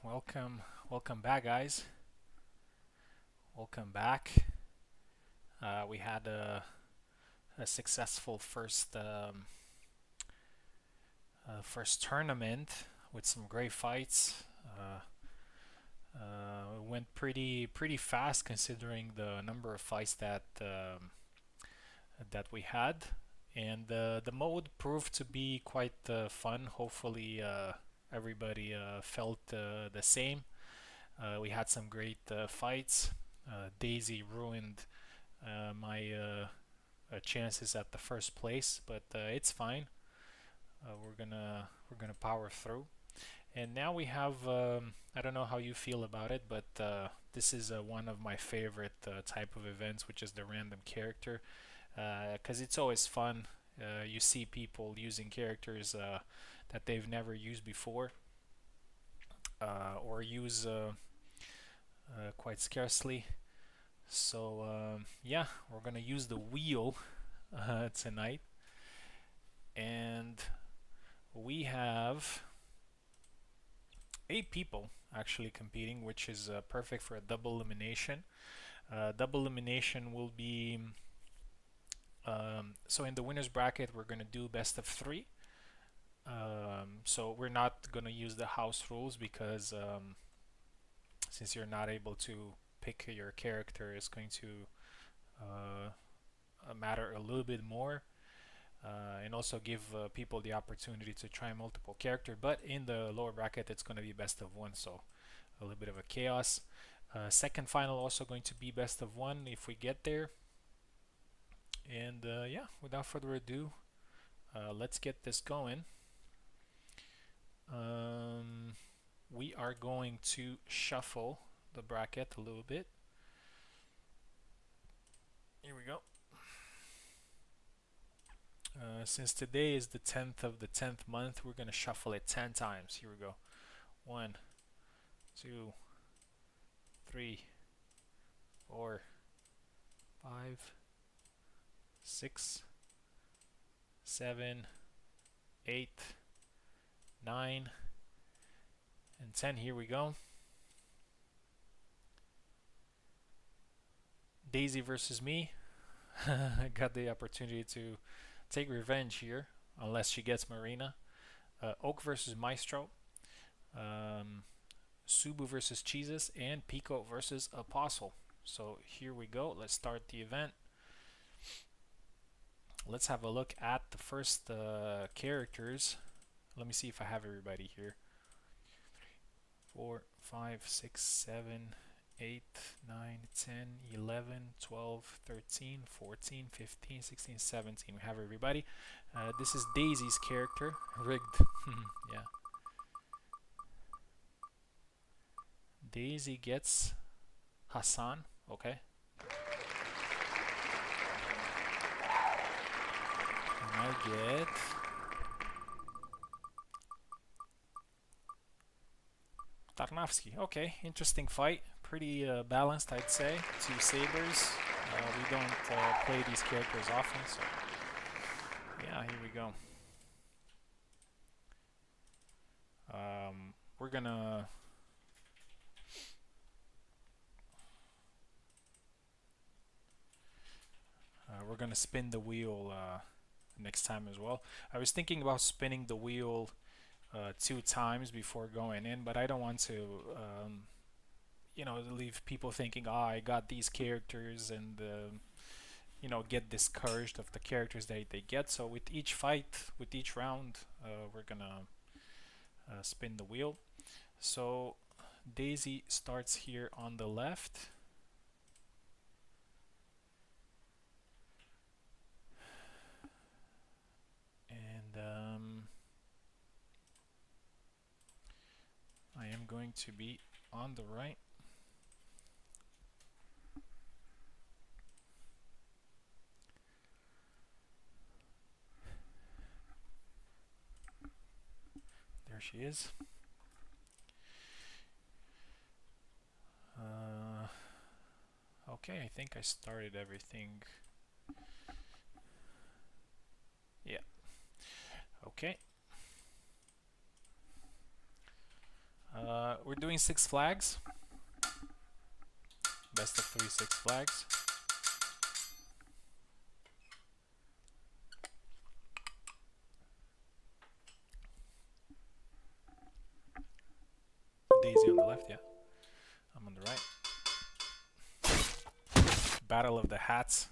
Welcome back, guys. Welcome back. We had a successful first tournament with some great fights. It went pretty fast considering the number of fights that we had, and the mode proved to be quite fun. Hopefully, everybody felt the same. We had some great fights. Daisy ruined my chances at the first place, but it's fine. We're gonna power through. And now we have I don't know how you feel about it, but this is one of my favorite type of events, which is the random character, because it's always fun. You see people using characters that they've never used before, or use quite scarcely. So yeah, we're gonna use the wheel tonight, and we have 8 people actually competing, which is perfect for a double elimination. Double elimination will be so in the winners bracket we're gonna do best of 3. So we're not gonna use the house rules because since you're not able to pick your character, it's going to matter a little bit more, and also give people the opportunity to try multiple character. But in the lower bracket, it's going to be best of 1, so a little bit of a chaos. Second final also going to be best of 1 if we get there. And yeah, without further ado, let's get this going. We are going to shuffle the bracket a little bit. Here we go. Since today is the 10th of the 10th month, we're going to shuffle it 10 times. Here we go. 1, 2, 3, 4, 5, 6, 7, 8, 9, and 10. Here we go. Daisy versus me. I got the opportunity to take revenge here, unless she gets Marina. Oak versus Maestro. Subu versus Jesus, and Pico versus Apostle. So here we go. Let's start the event. Let's have a look at the first characters. Let me see if I have everybody here. 4, 5, 6, 7, 8, 9, 10, 11, 12, 13, 14, 15, 16, 17. We have everybody. This is Daisy's character. Rigged. Yeah. Daisy gets Hassan. Okay. And I get Tarnavsky. Okay, interesting fight. Pretty balanced, I'd say. 2 sabers. We don't play these characters often, so yeah, here we go. We're gonna spin the wheel next time as well. I was thinking about spinning the wheel 2 times before going in, but I don't want to leave people thinking, oh, I got these characters, and get discouraged of the characters that they get. So with each fight, with each round, we're gonna spin the wheel. So Daisy starts here on the left. And I am going to be on the right. There she is. Okay, I think I started everything. Yeah. Okay. We're doing 6 flags. Best of 3 6 flags. Daisy on the left, yeah. I'm on the right. Battle of the Hats.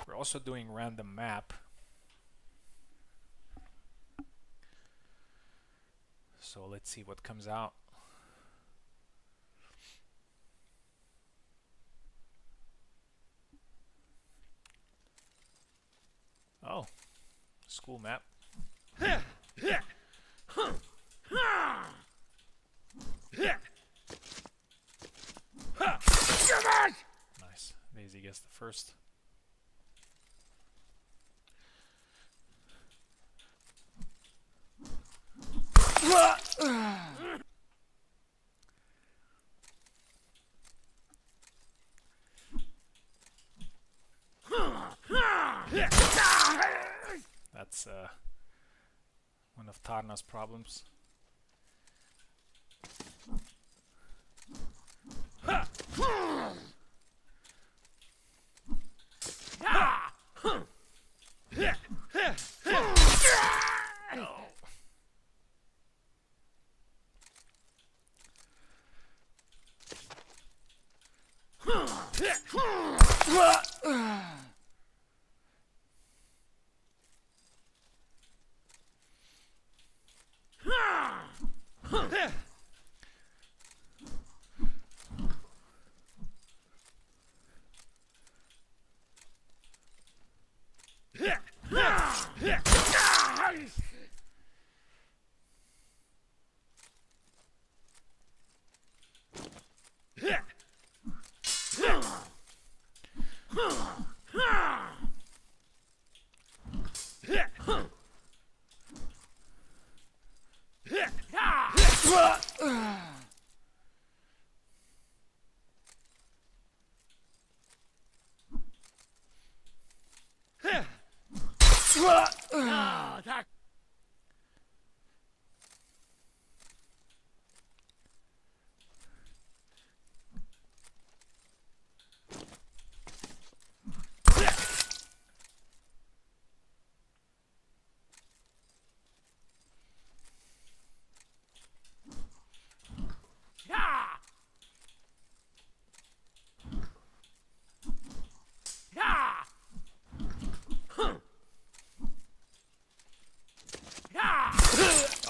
We're also doing random map. So let's see what comes out. Oh, school map. Nice. Daisy gets the first. That's one of Tarna's problems.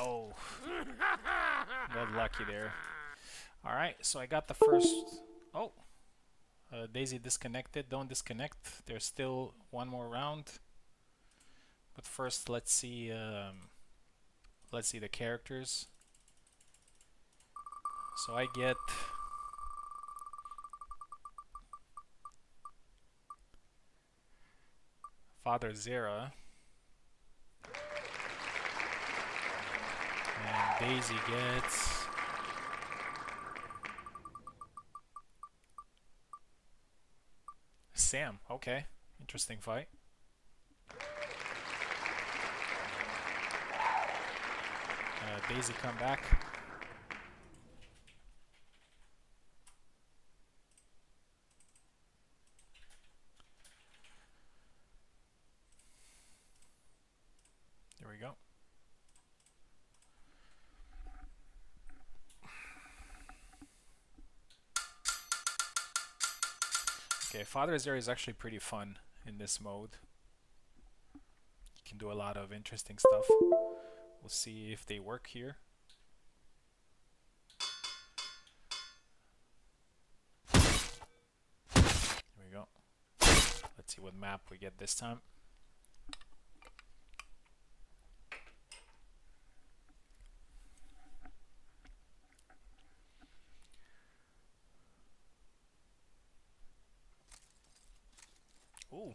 Oh, got lucky there. All right, so I got the first. Oh, Daisy disconnected. Don't disconnect. There's still one more round. But first, let's see the characters. So I get Father Zera. And Daisy gets Sam. Okay, interesting fight. Daisy come back. There we go. Okay, Father Zero is actually pretty fun in this mode. You can do a lot of interesting stuff. We'll see if they work here. Here we go. Let's see what map we get this time. Ooh.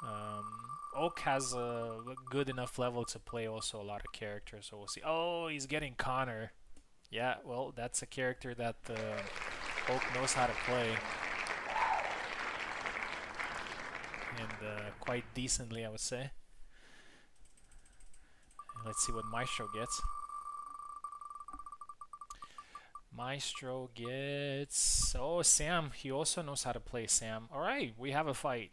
Oak has a good enough level to play also a lot of characters, so we'll see. Oh, he's getting Connor. Yeah, well, that's a character that Oak knows how to play. And quite decently, I would say. Let's see what Maestro gets. Maestro gets... Oh, Sam. He also knows how to play Sam. Alright, we have a fight.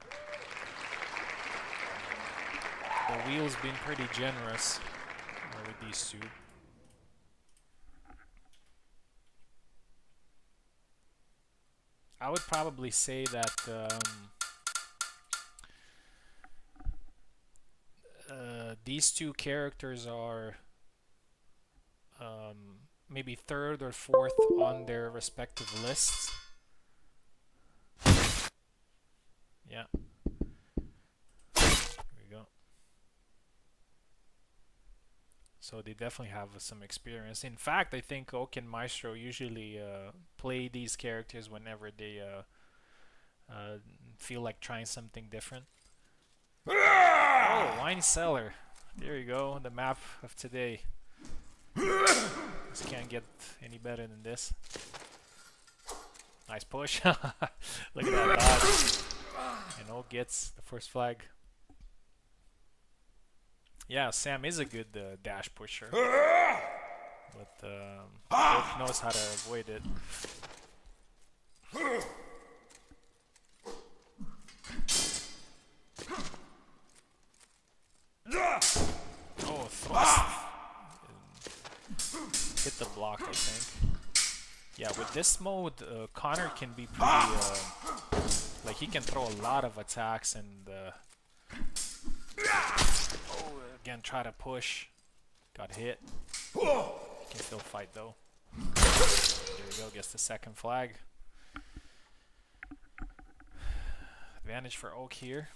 The wheel's been pretty generous with these two. I would probably say that these two characters are maybe third or fourth on their respective lists. Yeah. There we go. So they definitely have some experience. In fact, I think Oak and Maestro usually play these characters whenever they feel like trying something different. Oh, Wine Cellar. There you go, the map of today. This can't get any better than this. Nice push. Look at that dodge. And Oak gets the first flag. Yeah, Sam is a good dash pusher. But Oak knows how to avoid it. Oh, thrust. Hit the block, I think. Yeah, with this mode, Connor can be pretty... like, he can throw a lot of attacks and... oh, again, try to push. Got hit. Can still fight, though. There we go, gets the second flag. Advantage for Oak here.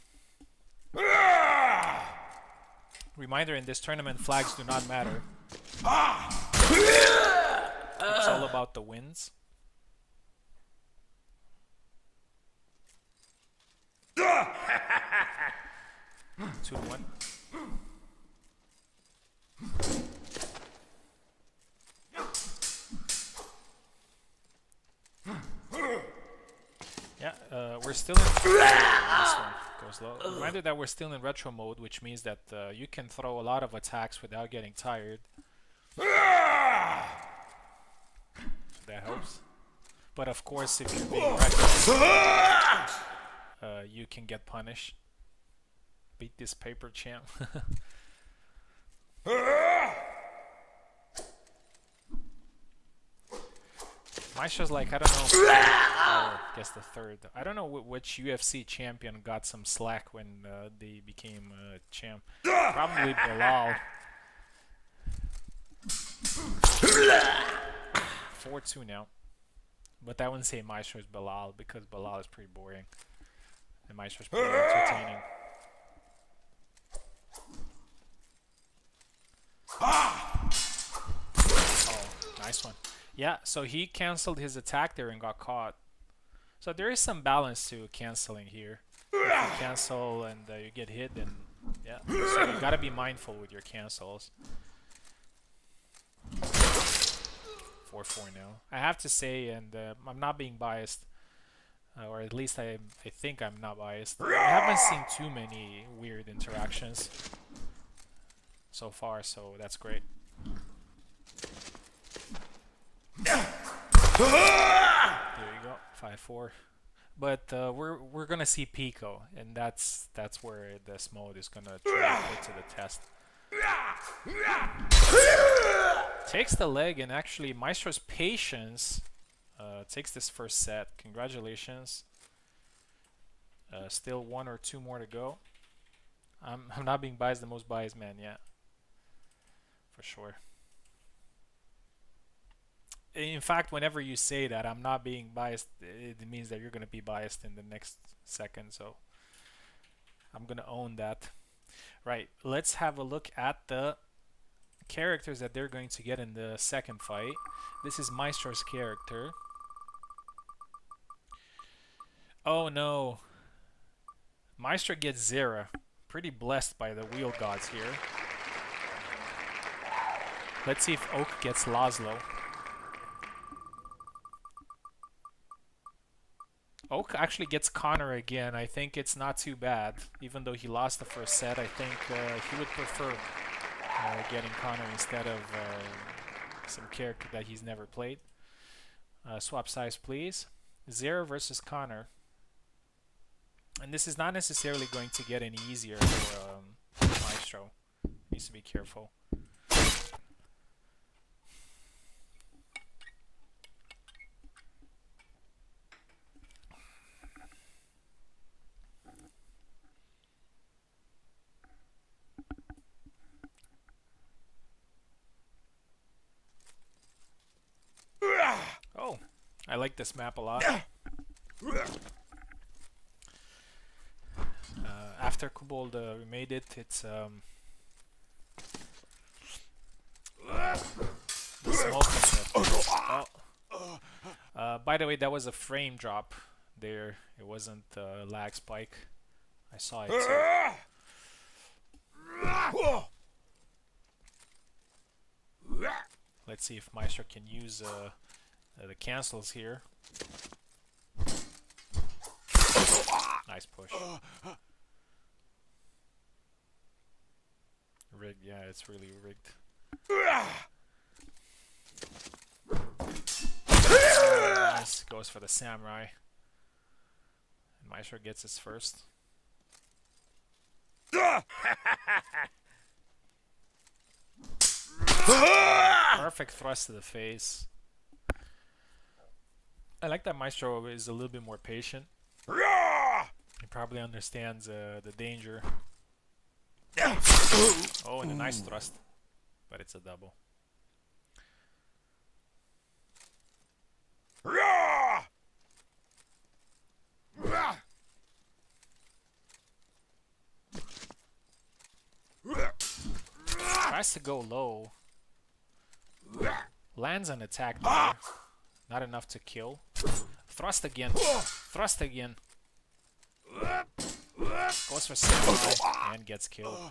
Reminder, in this tournament, flags do not matter. It's all about the wins. 2-1. Yeah, we're still in... this one goes low. Reminder that we're still in retro mode, which means that you can throw a lot of attacks without getting tired. That helps. But of course, if you're being reckless, you can get punished. Beat this paper champ. Maestro's like, I don't know. Oh, guess the third. I don't know which UFC champion got some slack when they became champ. Probably Bilal. 4-2 now. But I wouldn't say Maestro is Bilal because Bilal is pretty boring. And Maestro's pretty entertaining. Oh, nice one. Yeah, so he cancelled his attack there and got caught. So there is some balance to cancelling here. If you cancel and you get hit, then yeah. So you gotta be mindful with your cancels. 4-4 now. I have to say, and I'm not being biased, or at least I think I'm not biased. I haven't seen too many weird interactions so far, so that's great. There you go, 5-4. But we're gonna see Pico, and that's where this mode is gonna try to put to the test. Takes the leg, and actually Maestro's patience takes this first set. Congratulations. Still 1 or 2 more to go. I'm not being biased, the most biased man yet. For sure. In fact, whenever you say that I'm not being biased, it means that you're going to be biased in the next second, so I'm going to own that. Right, let's have a look at the characters that they're going to get in the second fight. This is Maestro's character. Oh no. Maestro gets Zera. Pretty blessed by the wheel gods here. Let's see if Oak gets Laszlo. Oak actually gets Connor again. I think it's not too bad. Even though he lost the first set, I think he would prefer getting Connor instead of some character that he's never played. Swap size, please. Zera versus Connor. And this is not necessarily going to get any easier for Maestro. Needs to be careful. Oh, I like this map a lot. After Kobold remade it, it's the smoking. By the way, that was a frame drop there. It wasn't a lag spike. I saw it too. Let's see if Maestro can use the cancels here. Nice push. Rigged, yeah, it's really rigged. Nice. Goes for the samurai. And Maestro gets his first. Perfect thrust to the face. I like that Maestro is a little bit more patient. He probably understands the danger. Oh, and a nice thrust. But it's a double. Tries to go low. Lands an attack there. Not enough to kill. Thrust again. Thrust again. Goes for samurai and gets killed.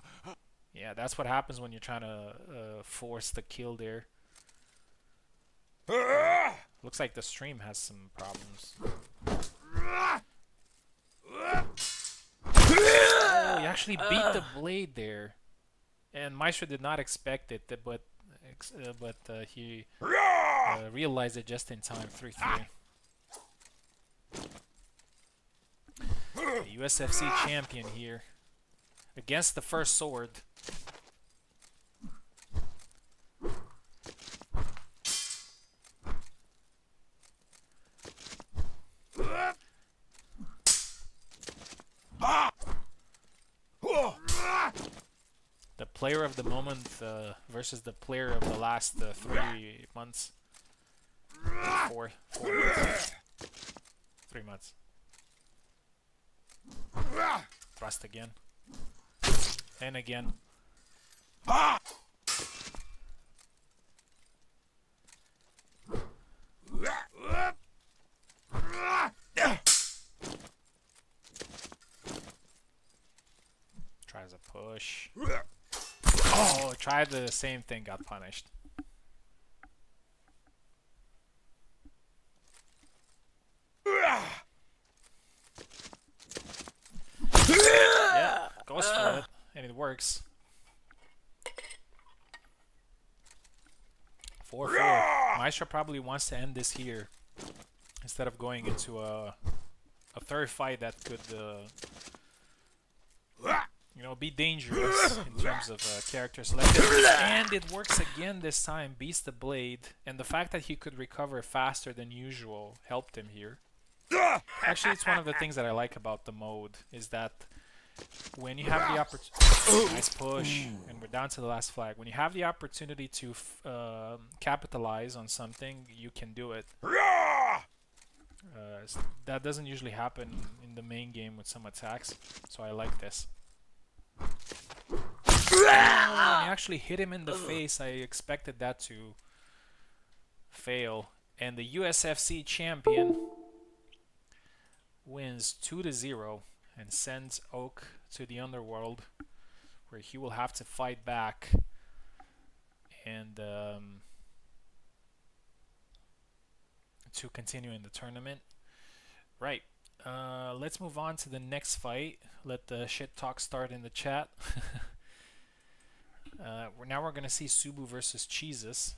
Yeah, that's what happens when you're trying to force the kill there. Looks like the stream has some problems. Oh, he actually beat the blade there. And Maestro did not expect it, but he realized it just in time. 3-3. The USFC champion here against the first sword. The player of the moment versus the player of the last 3 months. 4 months. 3 months. Thrust again. And again. Tries a push. Oh, tried the same thing, got punished. Yeah, goes for it, and it works. 4-4. Maestro probably wants to end this here instead of going into a third fight that could you know, be dangerous in terms of character selection. And it works again this time, beats the blade, and the fact that he could recover faster than usual helped him here. Actually, it's one of the things that I like about the mode, is that when you have the opportunity... Nice push, and we're down to the last flag. When you have the opportunity to capitalize on something, you can do it. That doesn't usually happen in the main game with some attacks, so I like this. When he actually hit him in the face, I expected that to fail. And the USFC champion wins 2-0. and sends Oak to the underworld, where he will have to fight back and to continue in the tournament. Right. Let's move on to the next fight. Let the shit talk start in the chat. Now we're gonna see Subu versus Jesus.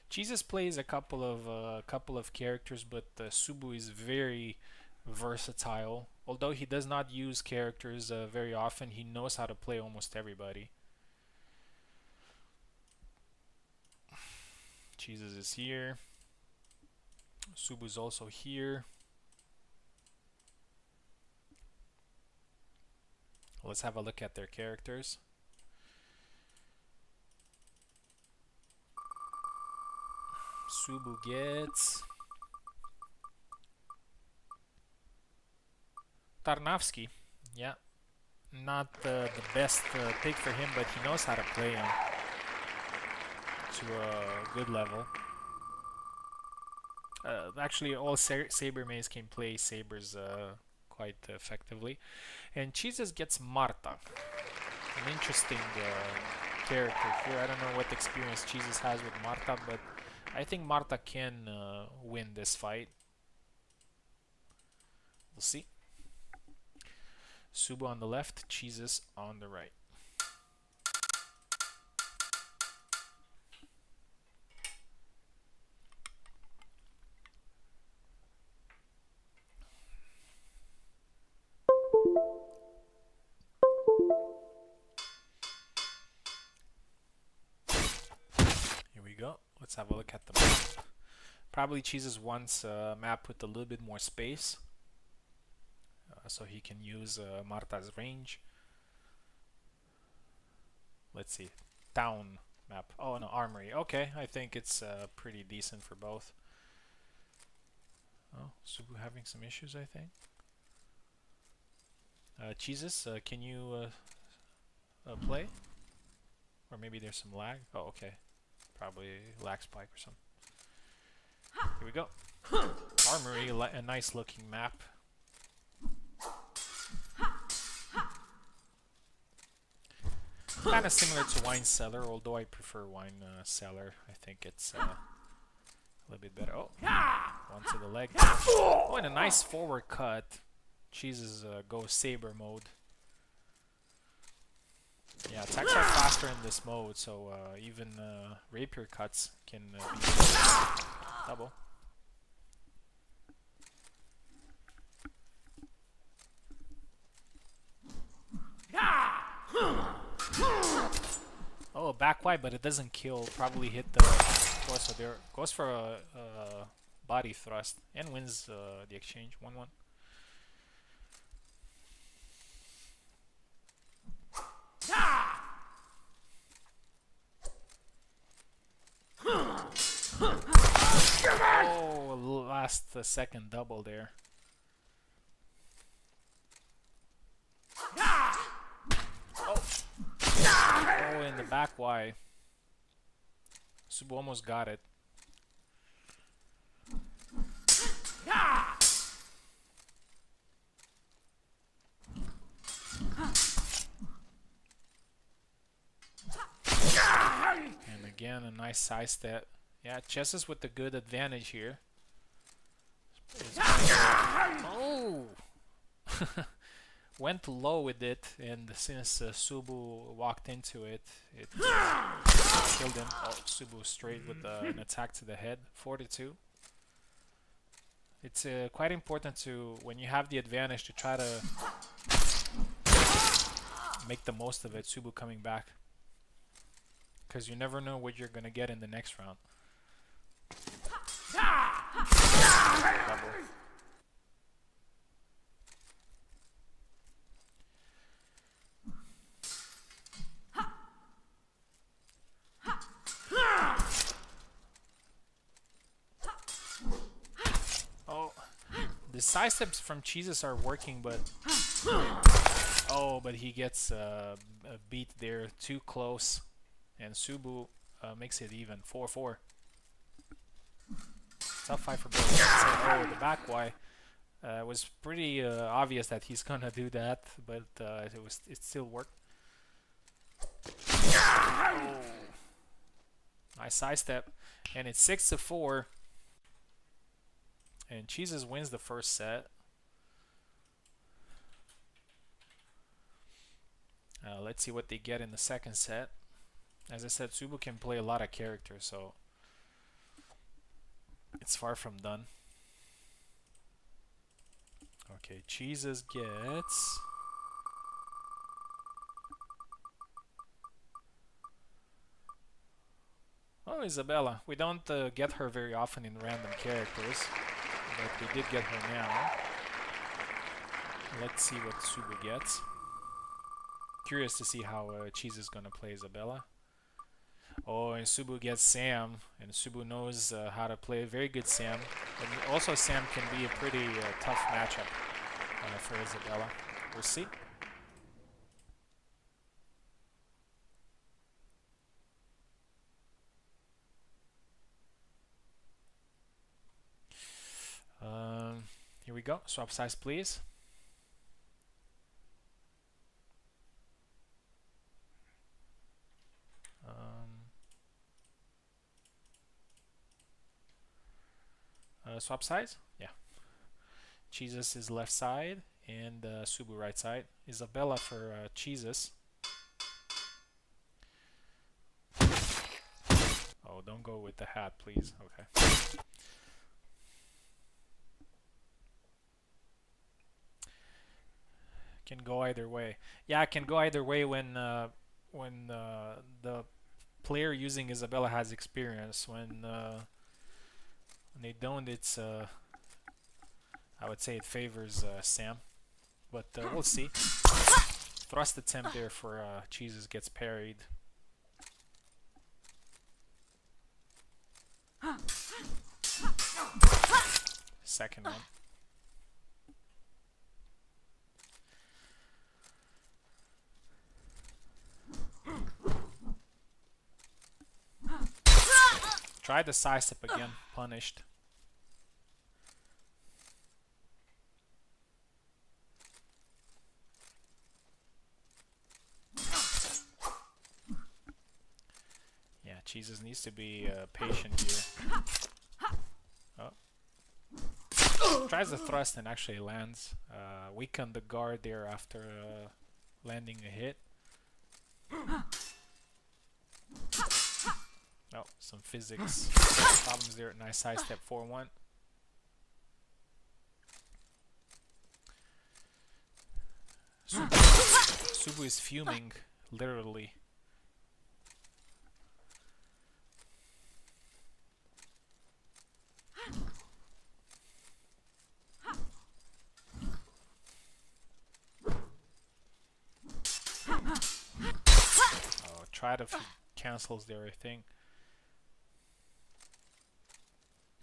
Jesus plays a couple of characters, but Subu is very versatile. Although he does not use characters very often, he knows how to play almost everybody. Jesus is here. Subu is also here. Let's have a look at their characters. Subu gets Tarnavsky. Yeah, not the best pick for him, but he knows how to play him to a good level. Actually, all Saber mains can play Sabers quite effectively. And Jesus gets Marta. An interesting character here. I don't know what experience Jesus has with Marta, but I think Marta can win this fight. We'll see. Subu on the left, Jesus on the right. Here we go. Let's have a look at the map. Probably Jesus wants a map with a little bit more space, so he can use Marta's range. Let's see. Town map. Oh, no, Armory. Okay, I think it's pretty decent for both. Oh, Subu having some issues, I think. Jesus, can you play? Or maybe there's some lag. Oh, okay. Probably lag spike or something. Here we go. Armory, a nice looking map. Kind of similar to Wine Cellar, although I prefer Wine Cellar. I think it's a little bit better. Oh, one to the leg. Oh, and a nice forward cut. Jesus goes Saber mode. Yeah, attacks are faster in this mode, so even rapier cuts can be double. Oh, back wide, but it doesn't kill. Probably hit the torso there. Goes for a body thrust and wins the exchange. 1-1. Oh, last second double there. Oh, in the back Y. Subu almost got it. And again, a nice side step. Yeah, Chesses with the good advantage here. Oh! Went low with it, and since Subu walked into it, it killed him. Oh, Subu straight with an attack to the head. 42. It's quite important to, when you have the advantage, to try to make the most of it. Subu coming back, because you never know what you're gonna get in the next round. Double. Oh, the side steps from Jesus are working, but oh, but he gets beat there, too close, and Subu makes it even. 4-4. tough fight for both. Oh, the back Y. It was pretty obvious that he's gonna do that, but it still worked. Oh. Nice sidestep, and it's 6-4. And Cheeses wins the first set. Let's see what they get in the second set. As I said, Subu can play a lot of characters, so it's far from done. Okay, Cheeses gets... Oh, Isabella. We don't get her very often in random characters, but we did get her now. Let's see what Subu gets. Curious to see how Cheese is gonna play Isabella. Oh, and Subu gets Sam, and Subu knows how to play. Very good Sam. And also Sam can be a pretty tough matchup for Isabella. We'll see. Here we go. Swap size, please. Swap size? Yeah. Cheeses is left side and Subu right side. Isabella for Cheeses. Oh, don't go with the hat, please. Okay. Can go either way. Yeah, it can go either way when the player using Isabella has experience. When they don't, it's I would say it favors Sam, but we'll see. Thrust attempt there for Cheeses gets parried. Second one. Try the side step again, punished. Yeah, Cheeses needs to be patient here. Oh. Tries the thrust and actually lands. Weaken the guard there after landing a hit. Oh, some physics problems there. Nice side step 4-1. Subu is fuming, literally. Oh, tried a few cancels there, I think.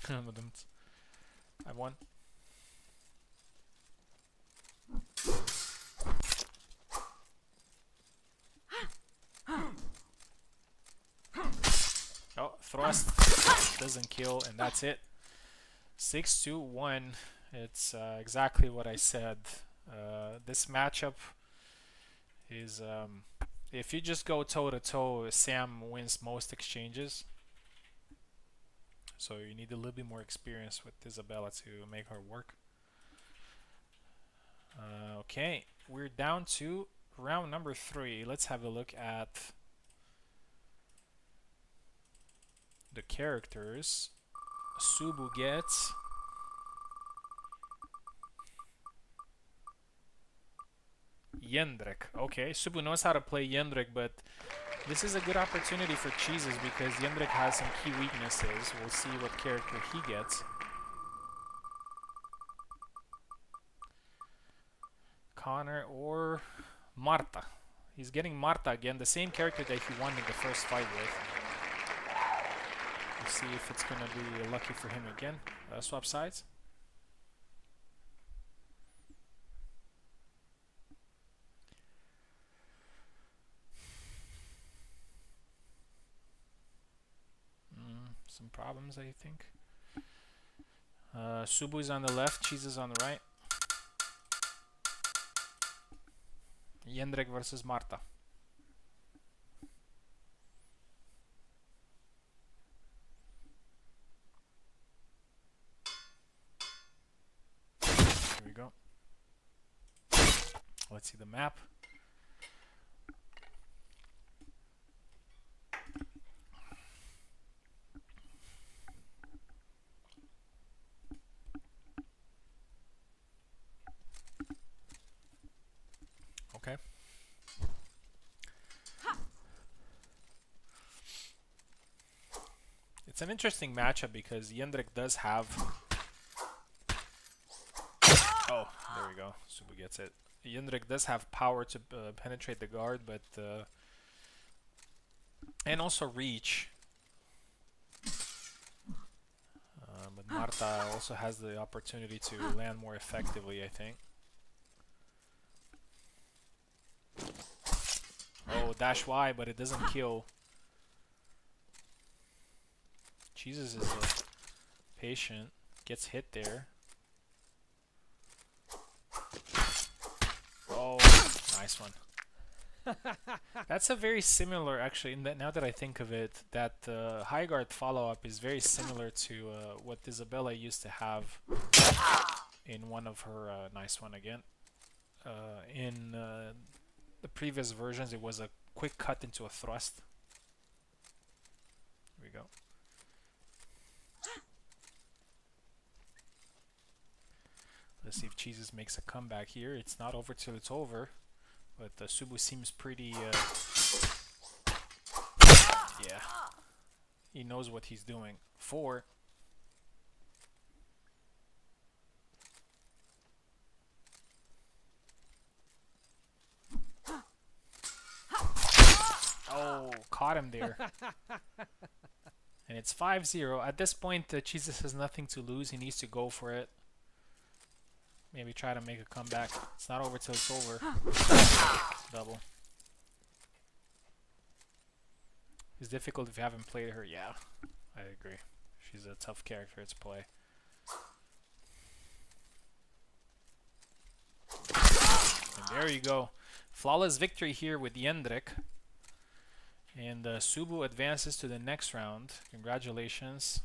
I won. Oh, thrust doesn't kill, and that's it. 6-1. It's exactly what I said. This matchup is if you just go toe to toe, Sam wins most exchanges. So you need a little bit more experience with Isabella to make her work. Okay, we're down to round number 3. Let's have a look at the characters. Subu gets Jendrik. Okay, Subu knows how to play Jendrik, but this is a good opportunity for Cheeses because Jendrik has some key weaknesses. We'll see what character he gets. Connor or Marta. He's getting Marta again, the same character that he won in the first fight with. We'll see if it's going to be lucky for him again. Swap sides. Some problems, I think. Subu's on the left, Cheese is on the right. Jędrek versus Marta. Here we go. Let's see the map. Okay. It's an interesting matchup because Jędrek does have... Oh, there we go. Subu gets it. Jędrek does have power to penetrate the guard, but... and also reach. But Marta also has the opportunity to land more effectively, I think. Oh, dash Y, but it doesn't kill. Jesus is patient. Gets hit there. Oh, nice one. That's a very similar, actually, now that I think of it, that high guard follow-up is very similar to what Isabella used to have in one of her, nice one again. In the previous versions, it was a quick cut into a thrust. Here we go. Let's see if Jesus makes a comeback here. It's not over till it's over. But Subu seems pretty... yeah. He knows what he's doing. 4. Oh, caught him there. And it's 5-0. At this point, Jesus has nothing to lose. He needs to go for it. Maybe try to make a comeback. It's not over till it's over. Double. It's difficult if you haven't played her. Yeah, I agree. She's a tough character to play. And there you go. Flawless victory here with Jędrek. And Subu advances to the next round. Congratulations.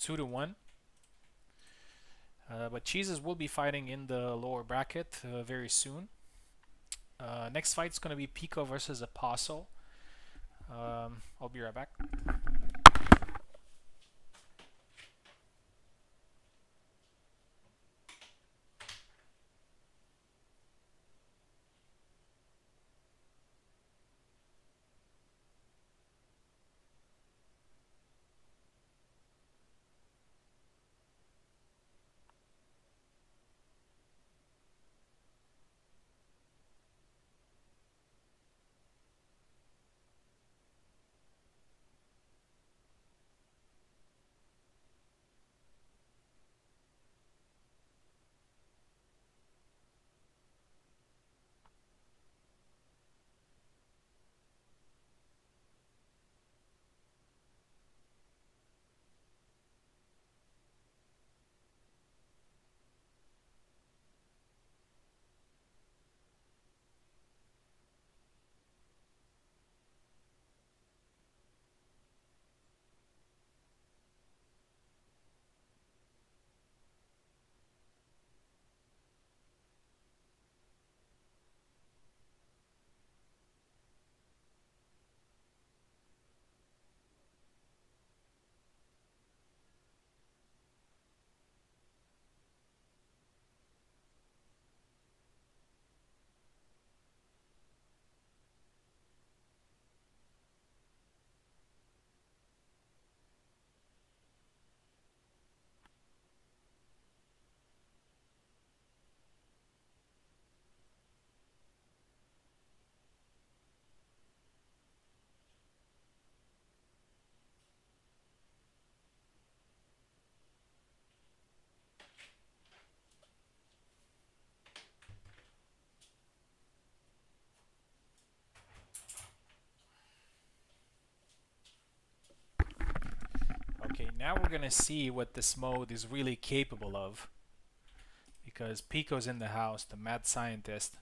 2-1. But Cheeses will be fighting in the lower bracket very soon. Next fight is going to be Pico versus Apostle. I'll be right back. now we're gonna see what this mode is really capable of, because Pico's in the house, the mad scientist,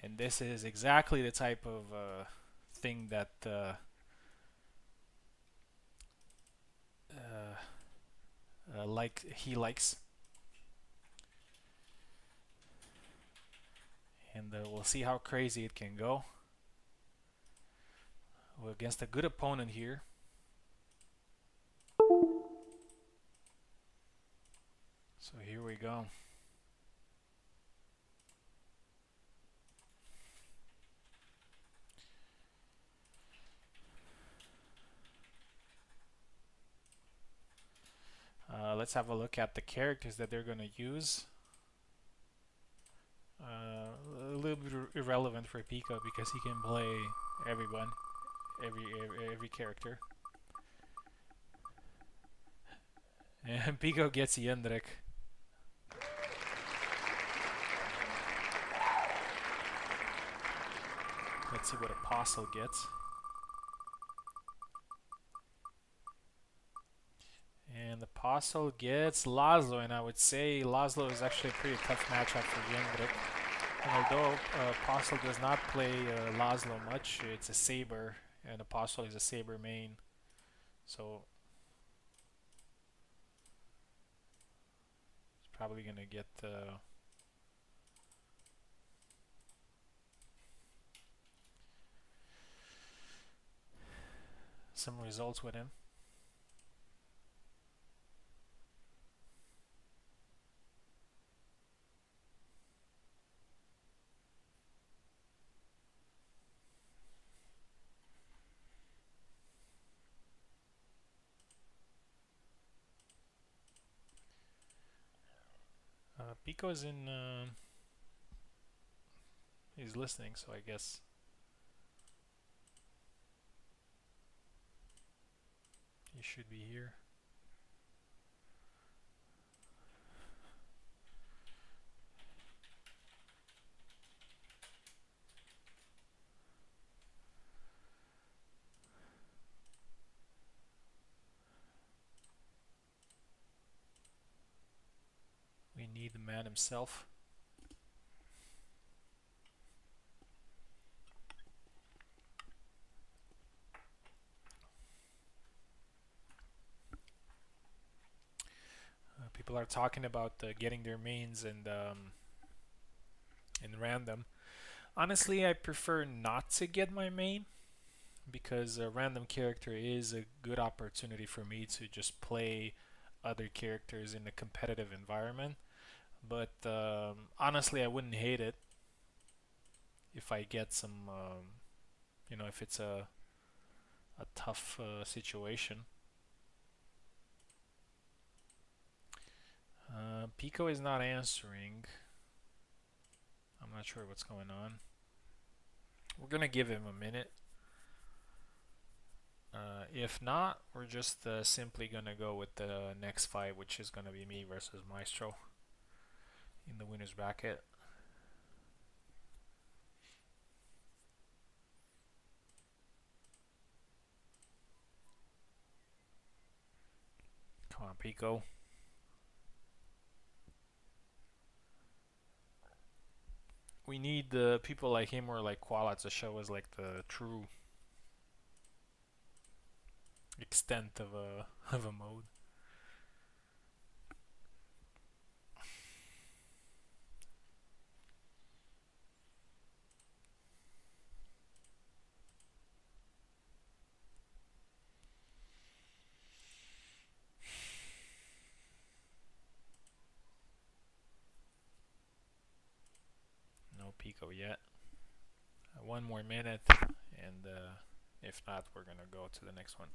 and this is exactly the type of thing that like he likes. And we'll see how crazy it can go. We're against a good opponent here. So here we go. Let's have a look at the characters that they're going to use. A little bit irrelevant for Pico because he can play everyone, every character. And Pico gets Yendrik. Let's see what Apostle gets. And Apostle gets Laszlo, and I would say Laszlo is actually a pretty tough matchup for Yendrik. And although Apostle does not play Laszlo much, it's a Saber, and Apostle is a Saber main. So he's probably going to get some results with him. Pico's in. He's listening, so I guess. He should be here. We need the man himself. People are talking about getting their mains and in random. Honestly, I prefer not to get my main because a random character is a good opportunity for me to just play other characters in a competitive environment. But honestly, I wouldn't hate it if I get some, you know, if it's a tough situation. Pico is not answering. I'm not sure what's going on. We're gonna give him a minute. If not, we're just simply gonna go with the next fight, which is gonna be me versus Maestro in the winner's bracket. Come on, Pico. We need people like him or like Koala to show us like the true extent of a mode. No Pico yet. One more minute, and if not, we're gonna go to the next one.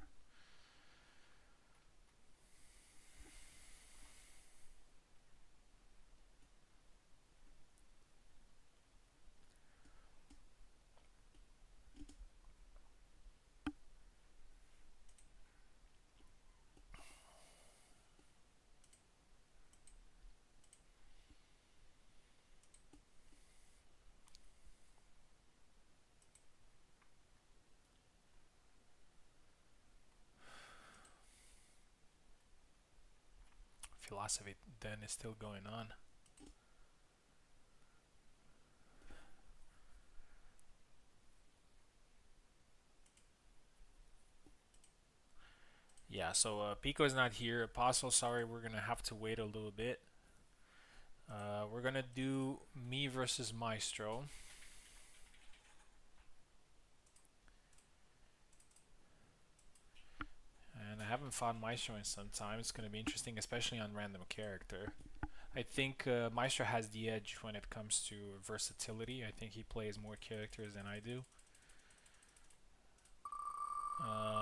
philosophy then is still going on. Yeah, so Pico is not here. Apostle, sorry, we're gonna have to wait a little bit. We're gonna do me versus Maestro. And I haven't fought Maestro in some time. It's gonna be interesting, especially on random character. I think Maestro has the edge when it comes to versatility. I think he plays more characters than I do.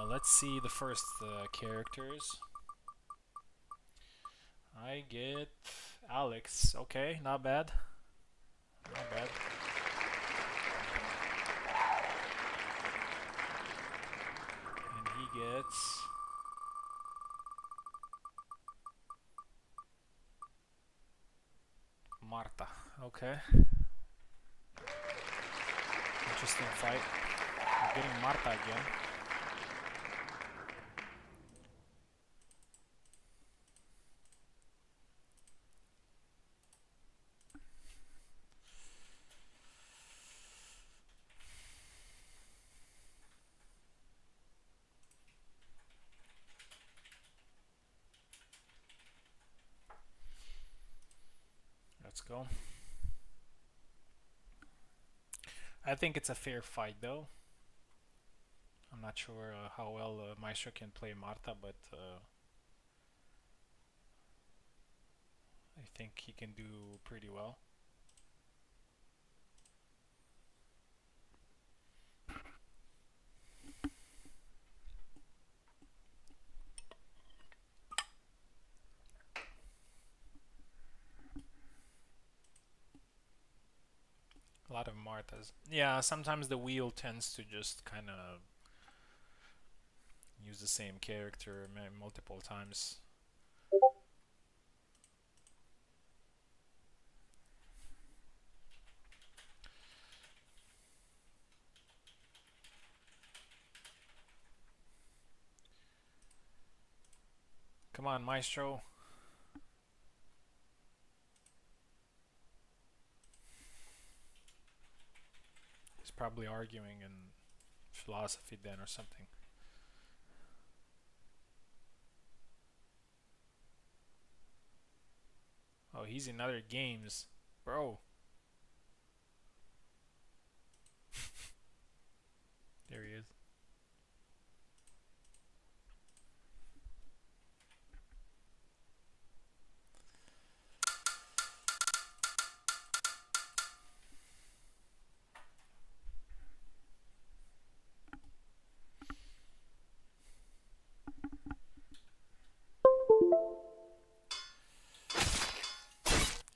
Let's see the first characters. I get Alex. Okay, not bad. Not bad. And he gets Marta. Okay. Interesting fight. We're getting Marta again. Let's go. I think it's a fair fight though. I'm not sure how well Maestro can play Marta, but I think he can do pretty well. A lot of Martas. Yeah, sometimes the wheel tends to just kind of use the same character multiple times. Come on, Maestro. He's probably arguing in philosophy then or something. Oh, he's in other games. Bro. There he is.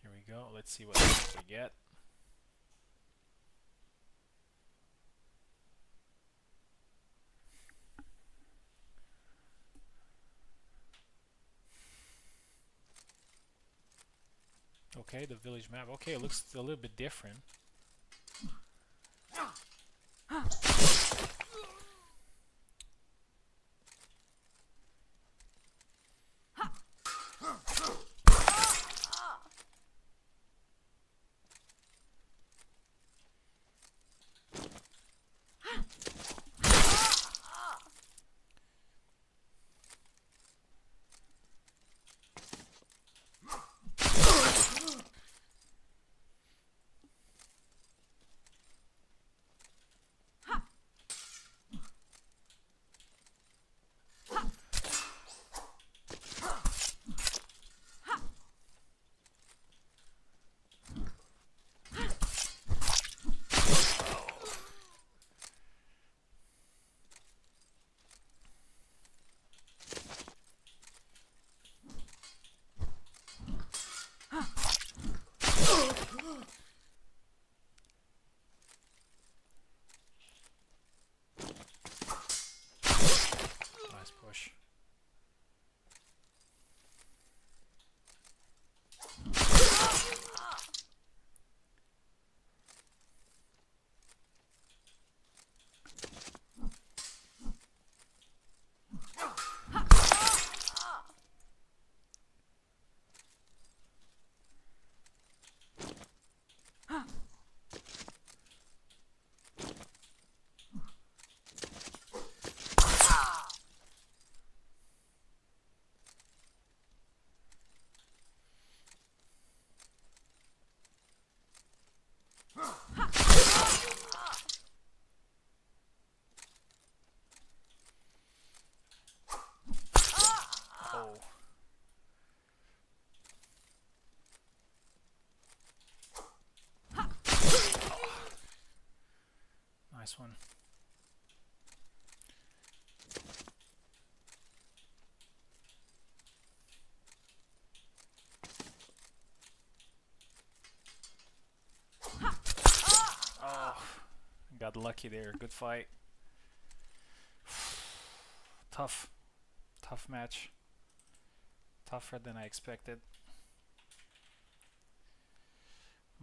Here we go. Let's see what we get. Okay, the village map. Okay, it looks a little bit different. this one. Oh, got lucky there. Good fight. Tough match. Tougher than I expected.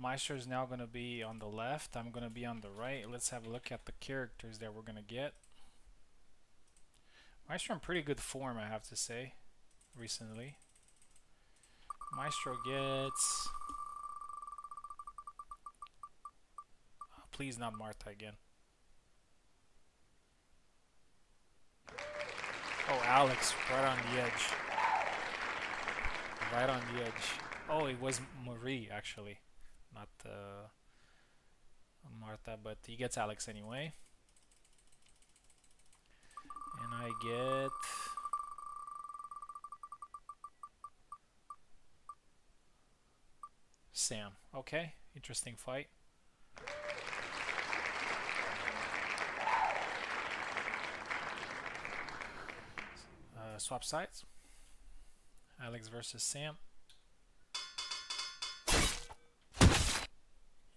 Maestro is now going to be on the left. I'm going to be on the right. Let's have a look at the characters that we're going to get. Maestro in pretty good form, I have to say, recently. Maestro gets... Oh, please not Marta again. Oh, Alex, right on the edge. Right on the edge. Oh, it was Marie, actually. Not Marta, but he gets Alex anyway. And I get... Sam. Okay, interesting fight. Swap sides. Alex versus Sam. Here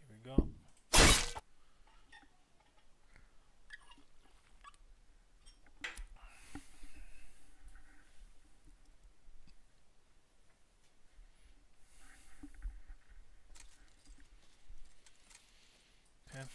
we go. Okay.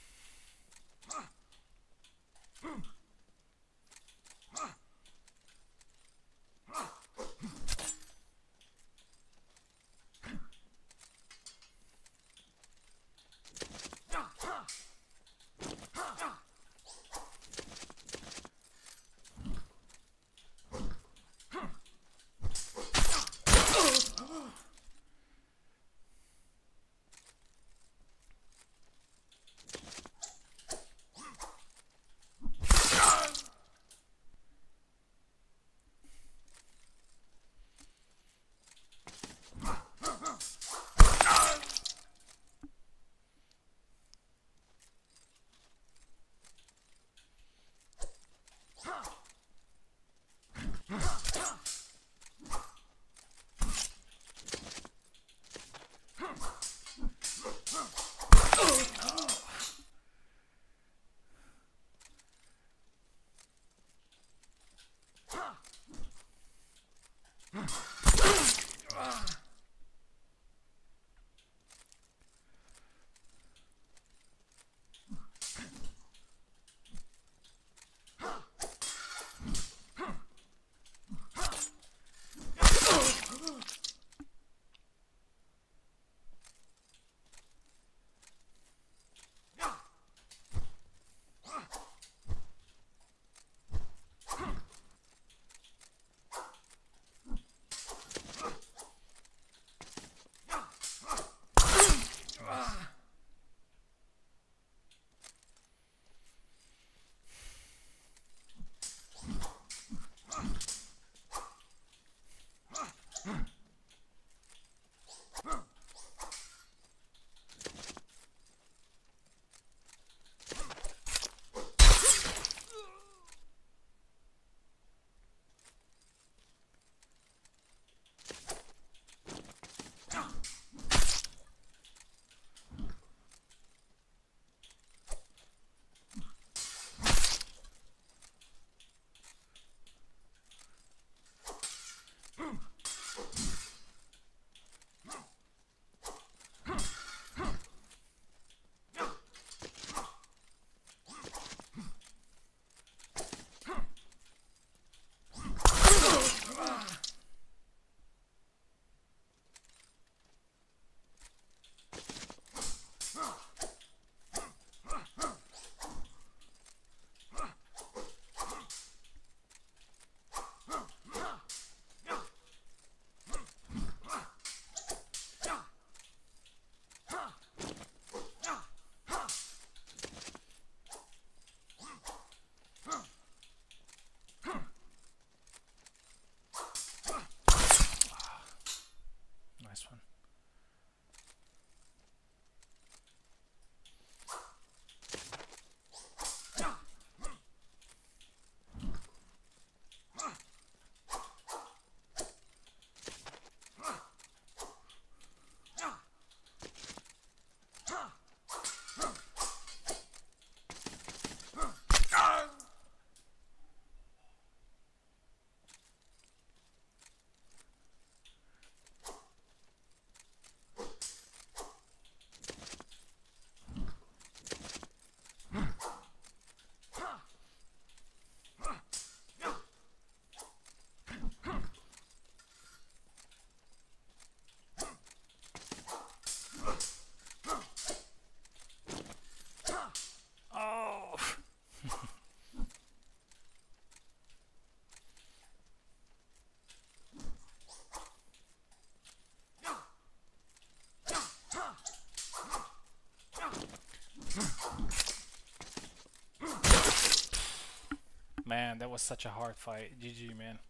Man, that was such a hard fight. GG, man.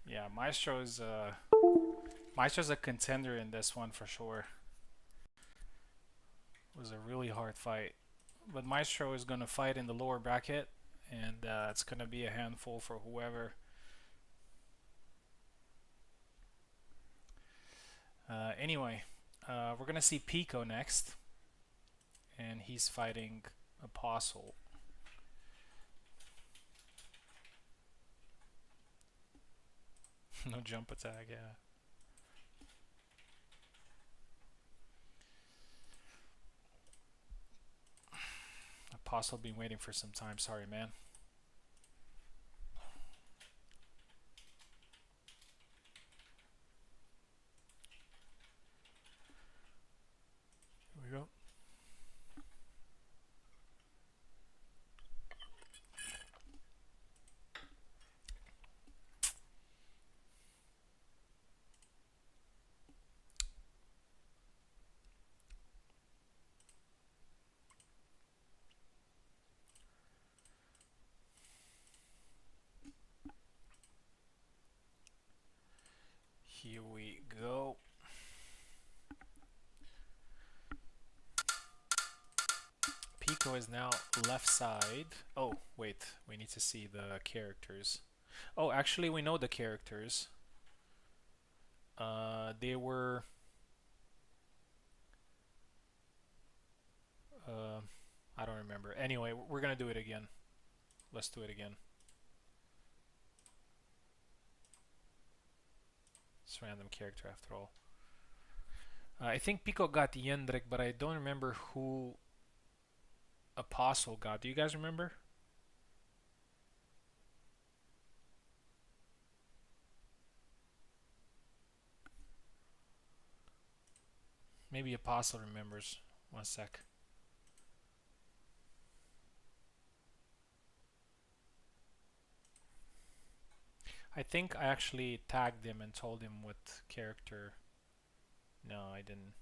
Yeah, Maestro's a contender in this one for sure. It was a really hard fight. But Maestro is gonna fight in the lower bracket, and it's gonna be a handful for whoever. Anyway, we're gonna see Pico next, and he's fighting Apostle. No jump attack, yeah. Apostle been waiting for some time, sorry man. Here we go. Here we go. Pico is now left side. Oh, wait, we need to see the characters. Oh, actually we know the characters. They were... I don't remember. Anyway, we're gonna do it again. Let's do it again. It's random character after all. I think Pico got Yendrik, but I don't remember who Apostle got. Do you guys remember? Maybe Apostle remembers. One sec. I think I actually tagged him and told him what character. No, I didn't.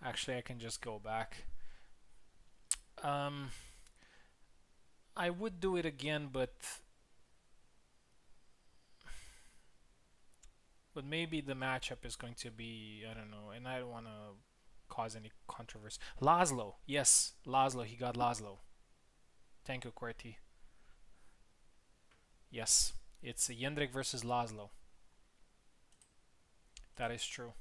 Actually, I can just go back. I would do it again, but maybe the matchup is going to be, I don't know, and I don't want to cause any controversy. Laszlo, yes, Laszlo, he got Laszlo. Thank you, Qwerty. Yes, it's Jendrik versus Laszlo. That is true.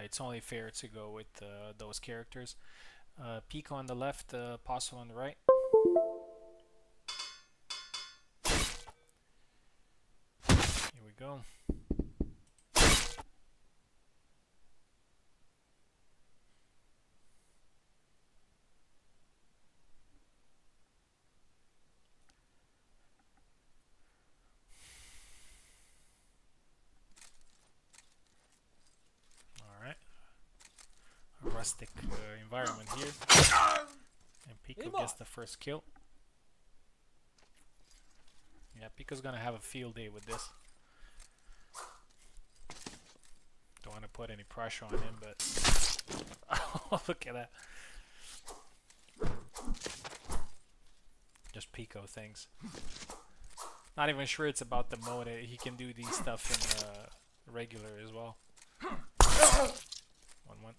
It's only fair to go with those characters. Pico on the left, Passo on the right. Here we go. Rustic environment here, and Pico gets the first kill. Yeah, Pico's gonna have a field day with this. Don't want to put any pressure on him, but oh, look at that. Just Pico things. Not even sure it's about the mode. He can do these stuff in regular as well. 1-1.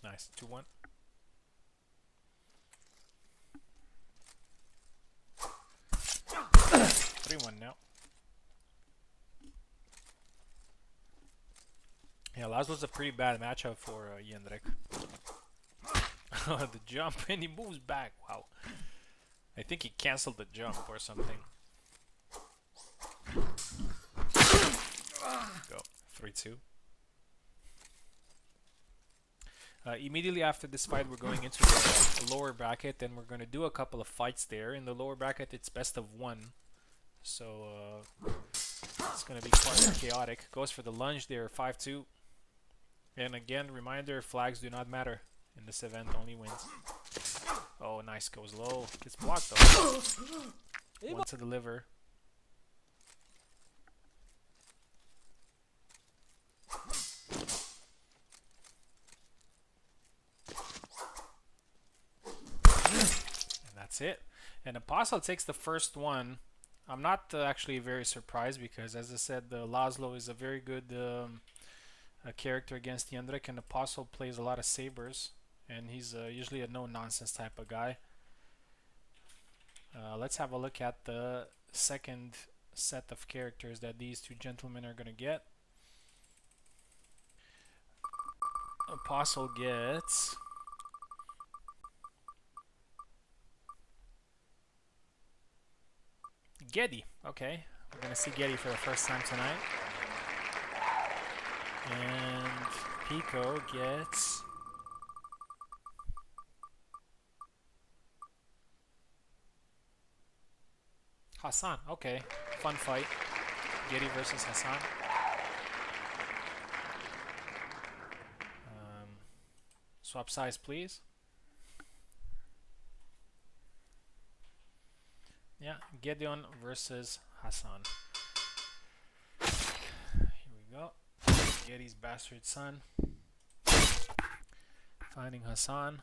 Nice, 2-1. Three-one now. Yeah, Laszlo's a pretty bad matchup for Jendrik. The jump, and he moves back. Wow. I think he cancelled the jump or something. Go. 3-2. Immediately after this fight, we're going into the lower bracket, and we're going to do a couple of fights there. In the lower bracket, it's best of one. So, It's going to be quite chaotic. Goes for the lunge there, 5-2. And again, reminder, flags do not matter in this event, only wins. Oh, nice, goes low. Gets blocked though. One to deliver. And that's it. And Apostle takes the first one. I'm not actually very surprised because, as I said, Laszlo is a very good character against the Undrek, and Apostle plays a lot of sabers, and he's usually a no-nonsense type of guy. Let's have a look at the second set of characters that these two gentlemen are going to get. Apostle gets Geddy. Okay, we're going to see Geddy for the first time tonight. And Pico gets Hassan. Okay, fun fight. Geddy versus Hassan. Swap size, please. Yeah, Gedeon versus Hassan. Here we go. Geddy's bastard son fighting Hassan.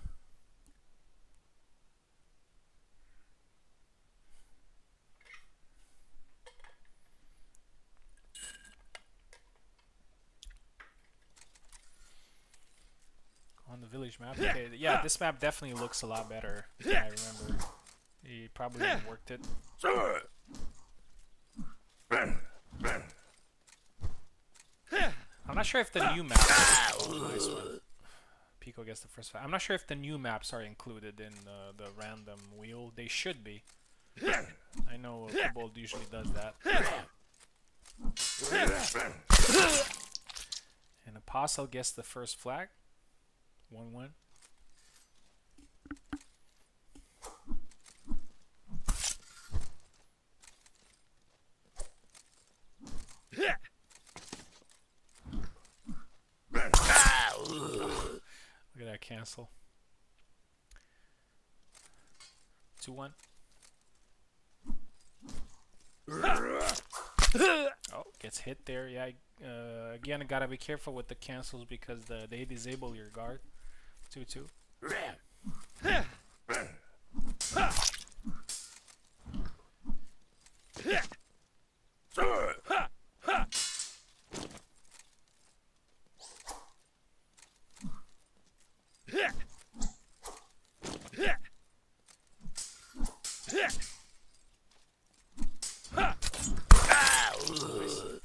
On the village map. Okay, yeah, this map definitely looks a lot better. I remember. He probably worked it. I'm not sure if the new map. Oh, nice one. Pico gets the first fight. I'm not sure if the new maps are included in the random wheel. They should be. I know Kobold usually does that. And Apostle gets the first flag. 1-1. Look at that cancel. 2-1. Oh, gets hit there. Yeah. Again, I gotta be careful with the cancels because they disable your guard. 2-2. Nice.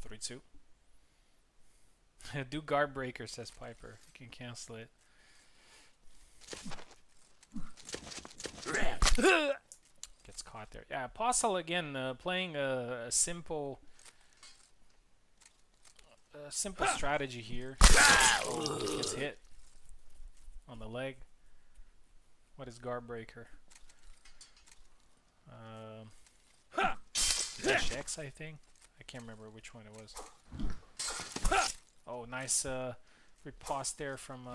3-2. Do guard breaker, says Piper. You can cancel it. Gets caught there. Yeah, Apostle again playing a simple strategy here. Oh, gets hit on the leg. What is guard breaker? Dash X, I think. I can't remember which one it was. Oh, nice riposte there from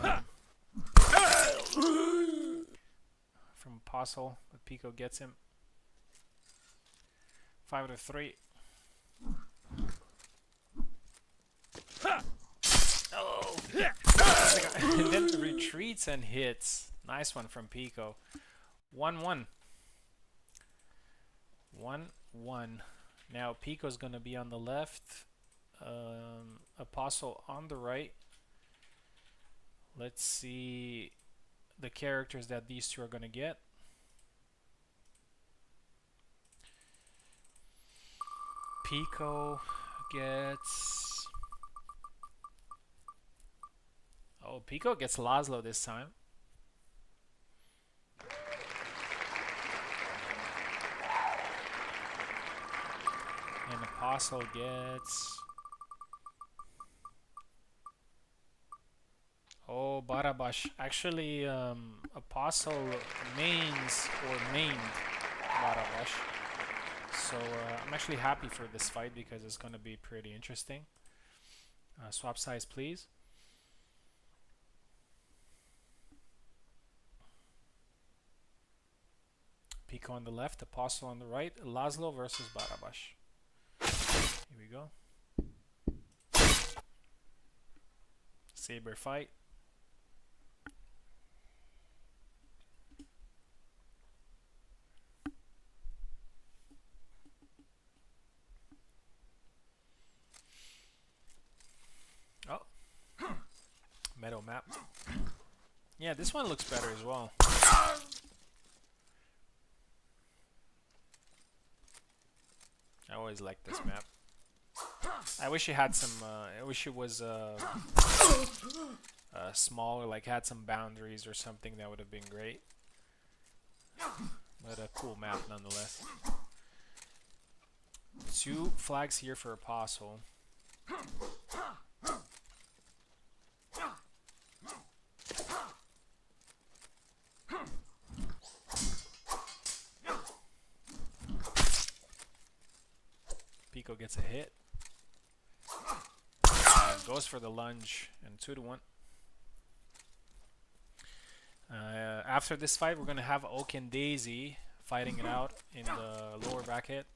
Apostle, but Pico gets him. 5-3. Oh! And then retreats and hits. Nice one from Pico. 1-1. 1-1. Now Pico's gonna be on the left. Apostle on the right. Let's see the characters that these two are gonna get. Pico gets... Oh, Pico gets Laszlo this time. And Apostle gets... Oh, Barabash. Actually, Apostle mains or mained Barabash. So I'm actually happy for this fight because it's going to be pretty interesting. Swap size, please. Pico on the left, Apostle on the right, Laszlo versus Barabash. Here we go. Saber fight. Oh, meadow map. Yeah, this one looks better as well. I always like this map. I wish it had some. I wish it was smaller, like had some boundaries or something. That would have been great. But a cool map nonetheless. 2 flags here for Apostle. Pico gets a hit. And goes for the lunge and 2-1. After this fight, we're going to have Oak and Daisy fighting it out in the lower bracket.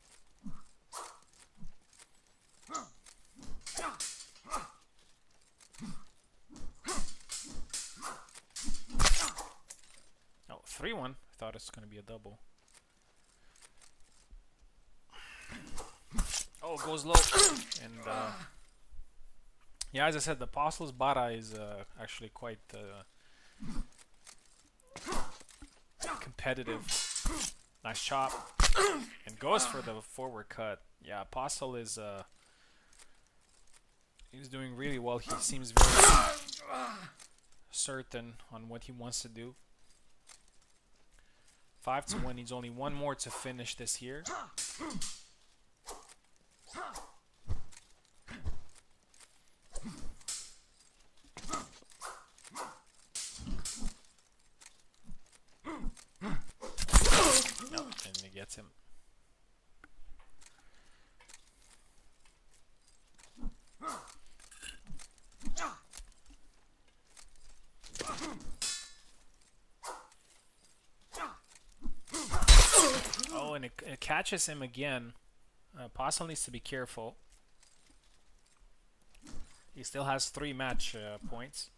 Oh, 3-1. I thought it was going to be a double. Oh, it goes low. And yeah, as I said, the Apostle's Bara is actually quite competitive. Nice chop. And goes for the forward cut. Yeah, Apostle is he's doing really well. He seems very certain on what he wants to do. 5-1. Needs only one more to finish this here. Nope, and he gets him. Oh, and it catches him again. Apostle needs to be careful. He still has 3 match points.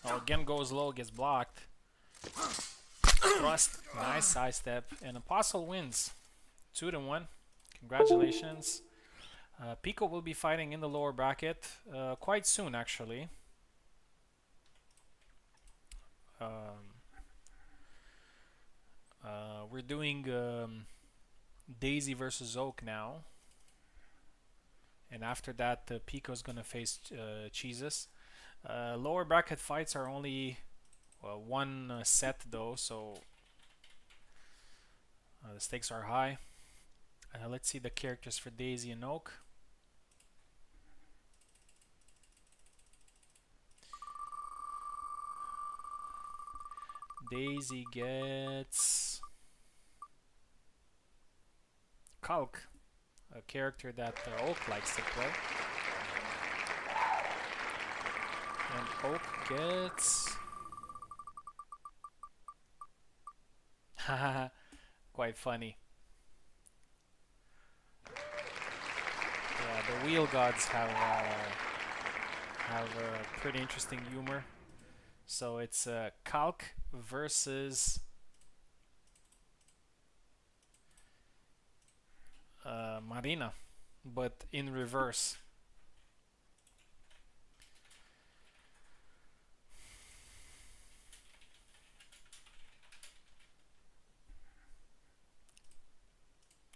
Oh, again goes low, gets blocked. Thrust, nice side step, and Apostle wins. 2-1. Congratulations. Pico will be fighting in the lower bracket quite soon, actually. We're doing Daisy versus Oak now. And after that, Pico's gonna face Cheeses. Lower bracket fights are only one set though, so the stakes are high. Let's see the characters for Daisy and Oak. Daisy gets Kalk, a character that Oak likes to play. And Oak gets quite funny. Yeah, the wheel gods have pretty interesting humor. So it's Kalk versus Marina, but in reverse.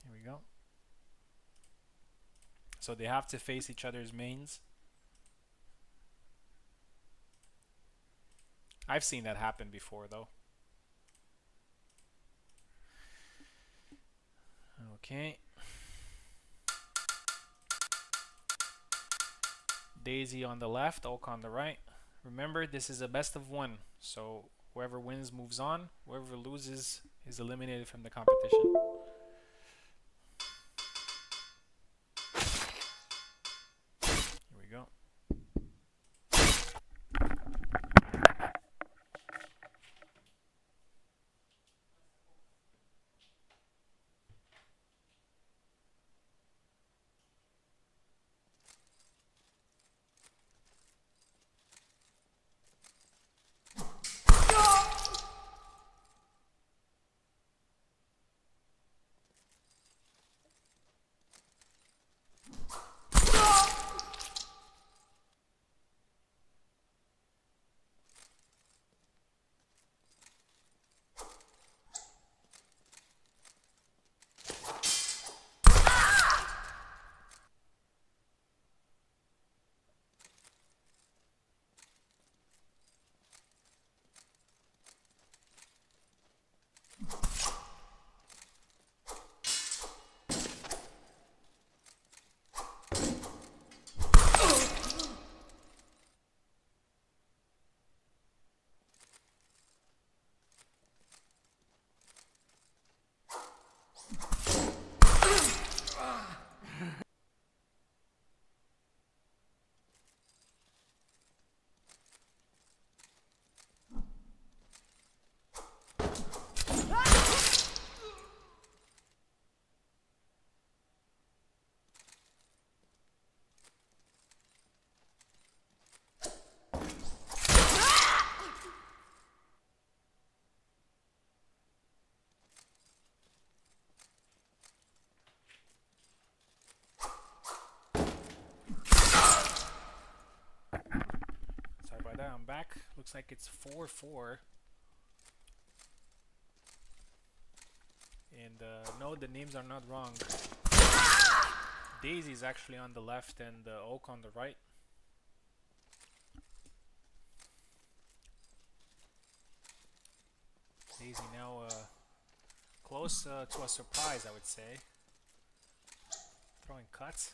Here we go. So they have to face each other's mains. I've seen that happen before though. Okay. Daisy on the left, Oak on the right. Remember, this is a best of one, so whoever wins moves on. Whoever loses is eliminated from the competition. Here we go. Sorry about that, I'm back. Looks like it's 4-4. And no, the names are not wrong. Daisy is actually on the left and Oak on the right. Daisy now close to a surprise, I would say. Throwing cuts.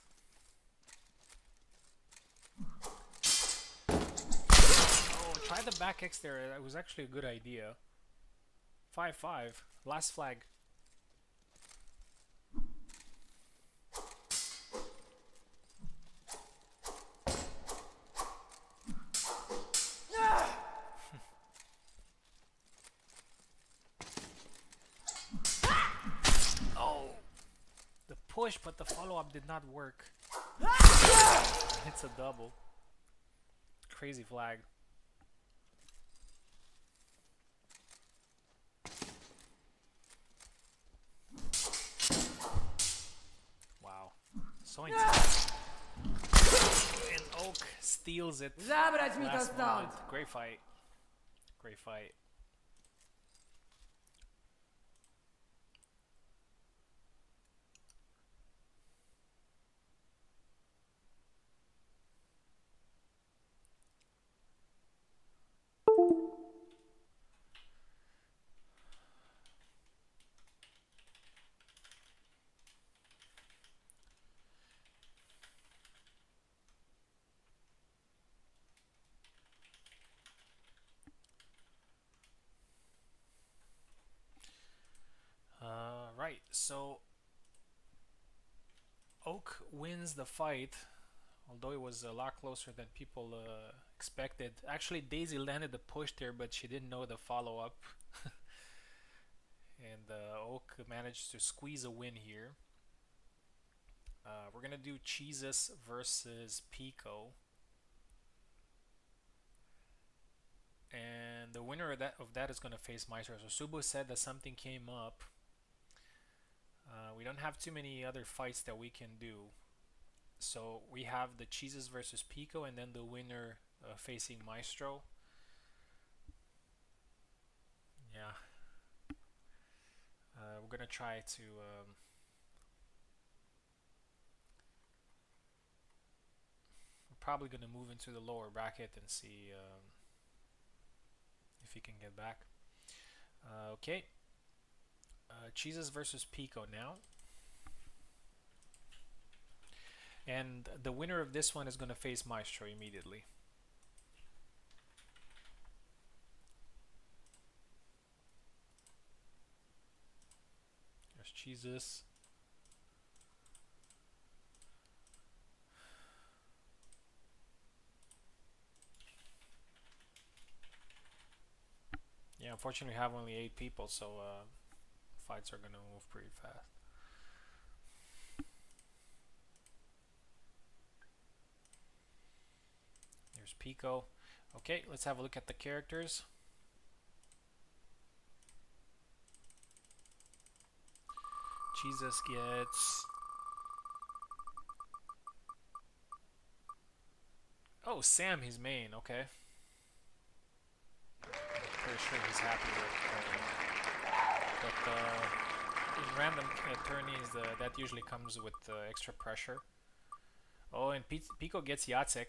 Oh, try the back X there. That was actually a good idea. 5-5. Last flag. Push, but the follow-up did not work. It's a double. Crazy flag. Wow. So intense. And Oak steals it. Last moment. Great fight. Great fight. Right, so Oak wins the fight, although it was a lot closer than people expected. Actually, Daisy landed the push there, but she didn't know the follow-up. And Oak managed to squeeze a win here. We're gonna do Cheeses versus Pico. And the winner of that is gonna face Maestro. So Subo said that something came up. We don't have too many other fights that we can do. So we have the Cheeses versus Pico, and then the winner facing Maestro. Yeah. We're gonna try to we're probably gonna move into the lower bracket and see if he can get back. Okay. Cheeses versus Pico now. And the winner of this one is going to face Maestro immediately. There's Jesus. Yeah, unfortunately we have only 8 people, so fights are going to move pretty fast. There's Pico. Okay, let's have a look at the characters. Jesus gets... Oh, Sam, his main, okay. I'm pretty sure he's happy with but in random tourneys, that usually comes with extra pressure. Oh, and Pico gets Jacek,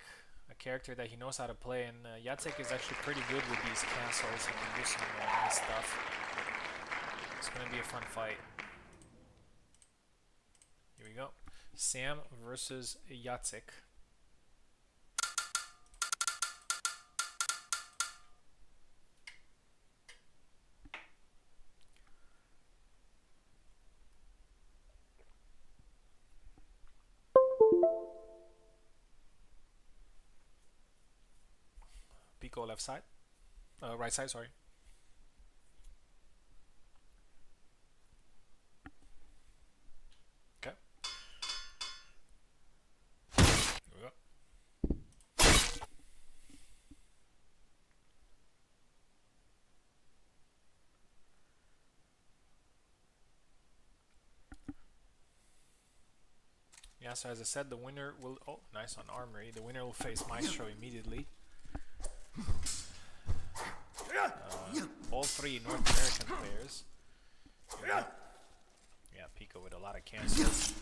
a character that he knows how to play, and Jacek is actually pretty good with these cancels. He can do some nice stuff. It's going to be a fun fight. Here we go. Sam versus Jacek. Pico left side. Right side, sorry. Okay. Here we go. Yeah, so as I said, the winner will... Oh, nice on Armory. The winner will face Maestro immediately. All 3 North American players. Yeah, Pico with a lot of cancels.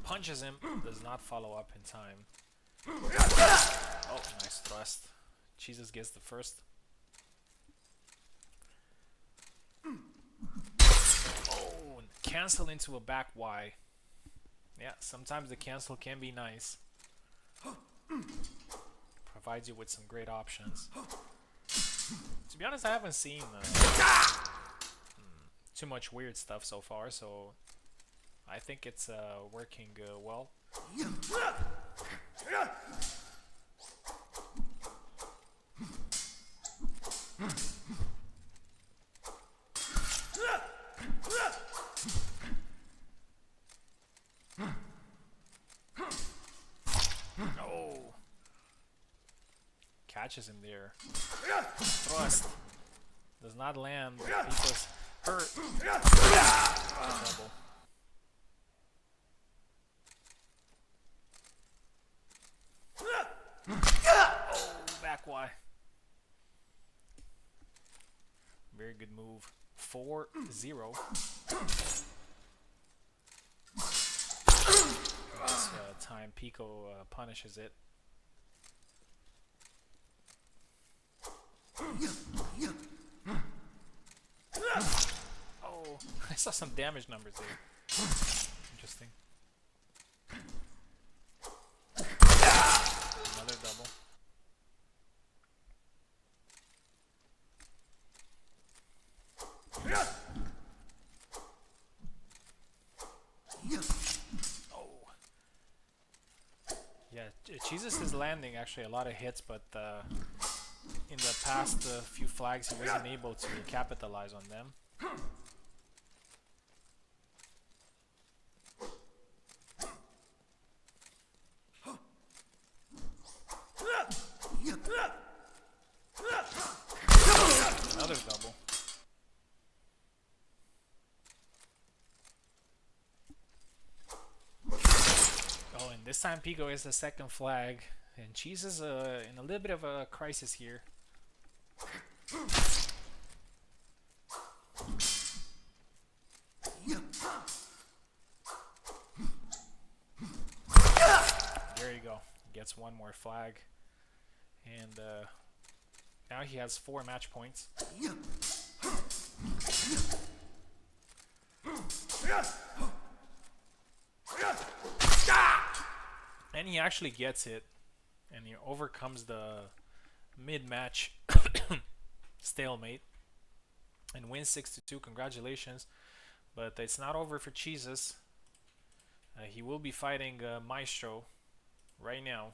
Punches him, does not follow up in time. Oh, nice thrust. Jesus gets the first. Oh, cancel into a back Y. Yeah, sometimes the cancel can be nice. Provides you with some great options. To be honest, I haven't seen too much weird stuff so far, so I think it's working well. Oh! Catches him there. Thrust. Does not land. Pico's hurt. Double. Oh, back Y. Very good move. 4-0. This time Pico punishes it. Oh, I saw some damage numbers there. Interesting. Another double. Oh. Yeah, Jesus is landing actually a lot of hits, but in the past few flags he wasn't able to capitalize on them. Another double. Oh, and this time Pico is the second flag, and Cheese is in a little bit of a crisis here. There you go. Gets one more flag, and Now he has 4 match points. And he actually gets it. And he overcomes the mid-match stalemate. And wins 6-2. Congratulations. But it's not over for Jesus. He will be fighting Maestro right now.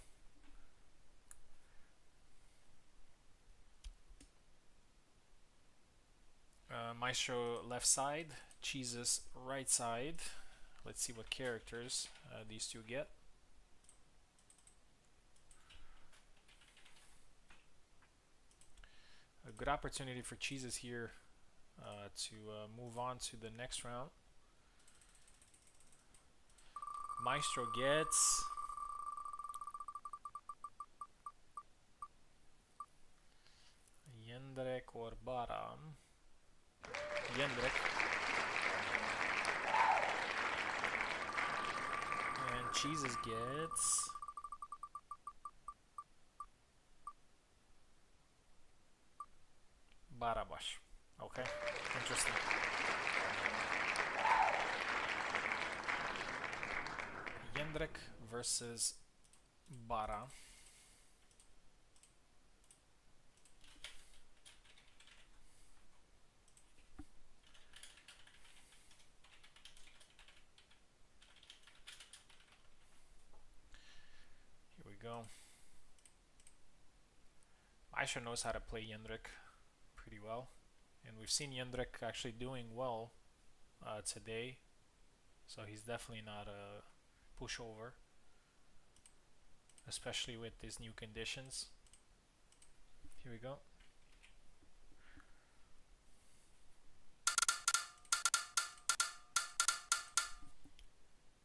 Maestro left side, Jesus right side. Let's see what characters these two get. A good opportunity for Jesus here to move on to the next round. Maestro gets Jędrek or Bara. Jędrek. And Jesus gets Barabash. Okay, interesting. Jędrek versus Bara. Here we go. Aisha knows how to play Jędrek pretty well, and we've seen Jędrek actually doing well today, so he's definitely not a pushover, especially with these new conditions. Here we go.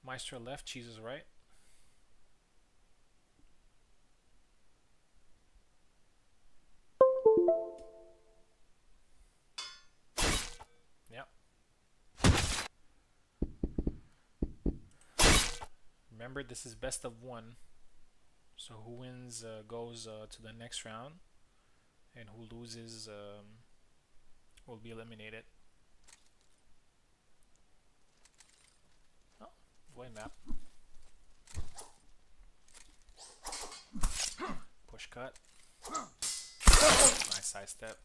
Maestro left, Jesus right. Yep. Remember, this is best of 1. So who wins goes to the next round, and who loses will be eliminated. Oh, void map. Push cut. Nice side step.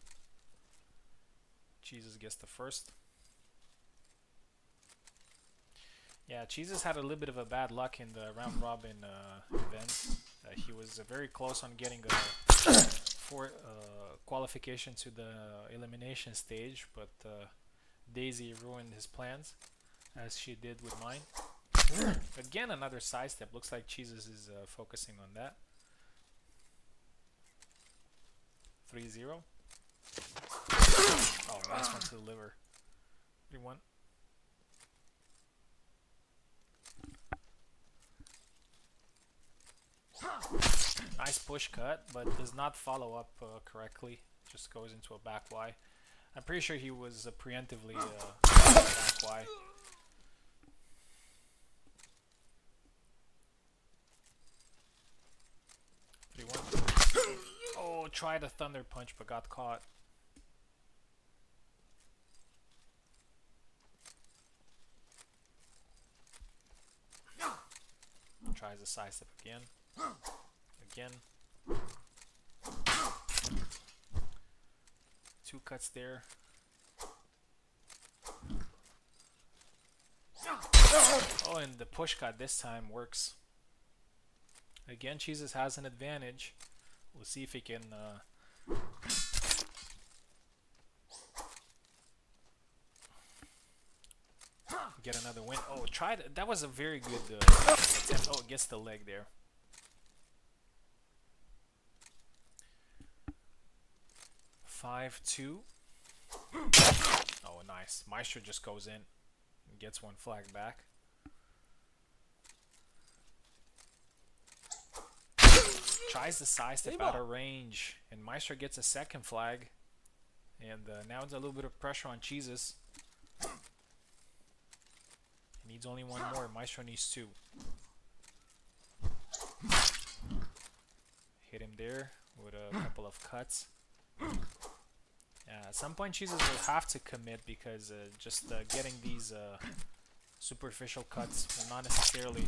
Jesus gets the first. Yeah, Jesus had a little bit of a bad luck in the round robin event. He was very close on getting a qualification to the elimination stage, but Daisy ruined his plans, as she did with mine. Again, another side step. Looks like Jesus is focusing on that. 3-0. Oh, nice one to the liver. 3-1. Nice push cut, but does not follow up correctly. Just goes into a back Y. I'm pretty sure he was preemptively back Y. Oh, tried a thunder punch but got caught. Tries a side step again. Again. 2 cuts there. Oh, and the push cut this time works. Again, Jesus has an advantage. We'll see if he can get another win. Oh, tried. That was a very good attempt. Oh, gets the leg there. (5-2). Oh, nice. Maestro just goes in and gets 1 flag back. Tries the side step out of range, and Maestro gets a 2nd flag. And now it's a little bit of pressure on Jesus. He needs only 1 more. Maestro needs 2. Hit him there with a couple of cuts. Yeah, at some point cheeses will have to commit because just getting these superficial cuts will not necessarily.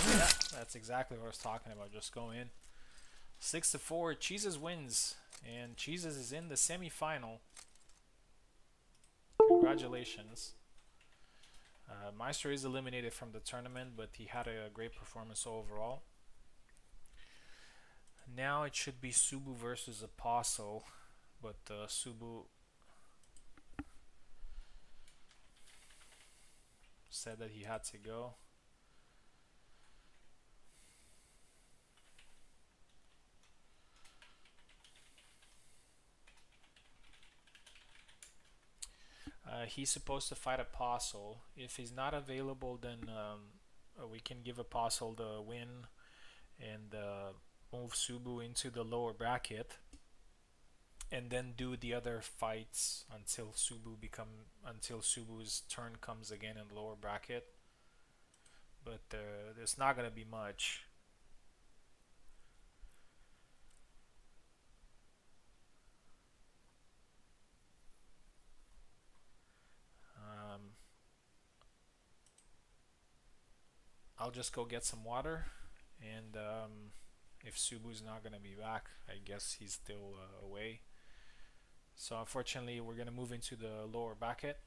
Yeah, that's exactly what I was talking about. Just go in. 6-4. Cheeses wins, and Cheeses is in the semi-final. Congratulations. Meister is eliminated from the tournament, but he had a great performance overall. Now it should be Subu versus Apostle, but Subu said that he had to go. He's supposed to fight Apostle. If he's not available, then we can give Apostle the win and move Subu into the lower bracket, and then do the other fights until Subu's turn comes again in the lower bracket. But there's not gonna be much. I'll just go get some water, and if Subu's not gonna be back, I guess he's still away. So unfortunately, we're gonna move into the lower bracket,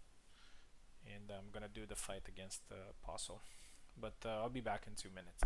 and I'm gonna do the fight against the Apostle. But I'll be back in 2 minutes.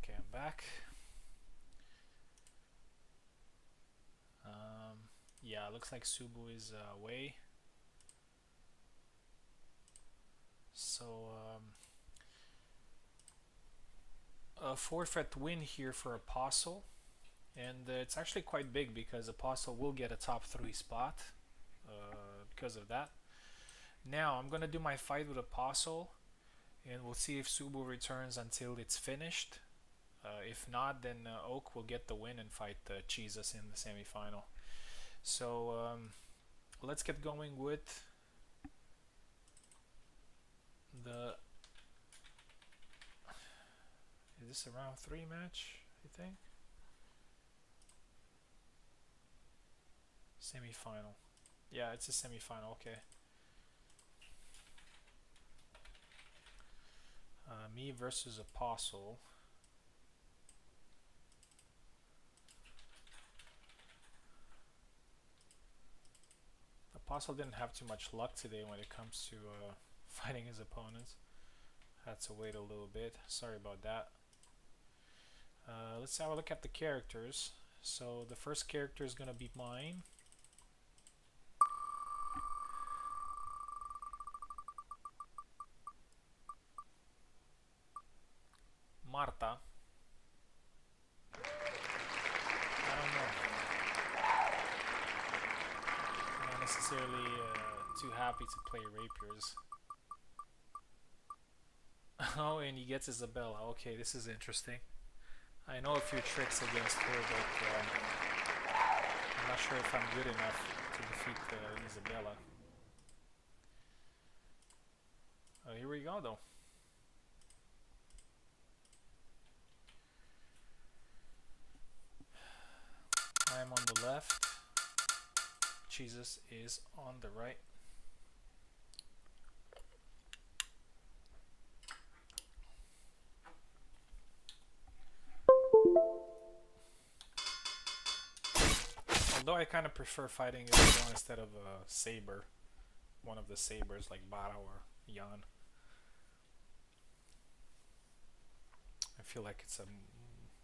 Okay, I'm back. Yeah, looks like Subu is away. So a forfeit win here for Apostle, and it's actually quite big because Apostle will get a top 3 spot because of that. Now I'm gonna do my fight with Apostle, and we'll see if Subu returns until it's finished. If not, then Oak will get the win and fight Jesus in the semi-final. So let's get going with the... Is this a round 3 match, I think? Semi-final. Yeah, it's a semi-final, okay. Me versus Apostle. Apostle didn't have too much luck today when it comes to fighting his opponents. Had to wait a little bit. Sorry about that. Let's have a look at the characters. So the first character is gonna be mine. Marta. I don't know. I'm not necessarily too happy to play rapiers. Oh, and he gets Isabella. Okay, this is interesting. I know a few tricks against her, but I'm not sure if I'm good enough to defeat Isabella. Oh, here we go, though. I'm on the left. Jesus is on the right. Although I kind of prefer fighting Isabella instead of a saber. One of the sabers like Bara or Yan. I feel like it's a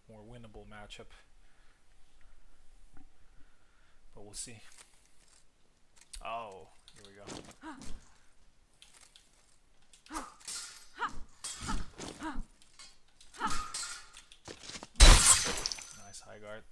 more winnable matchup. But we'll see. Oh, here we go. Nice high guard.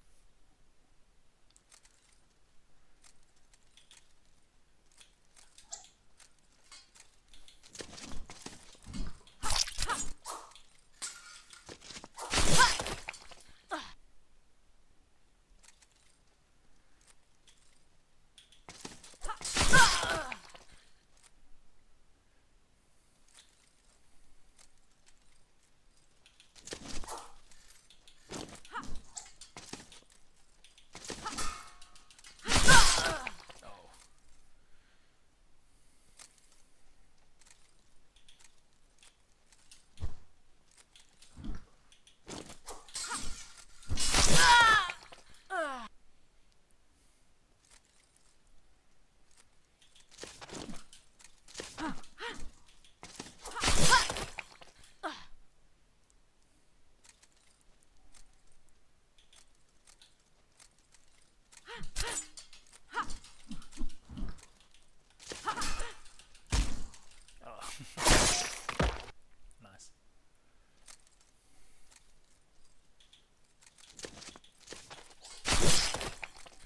Nice.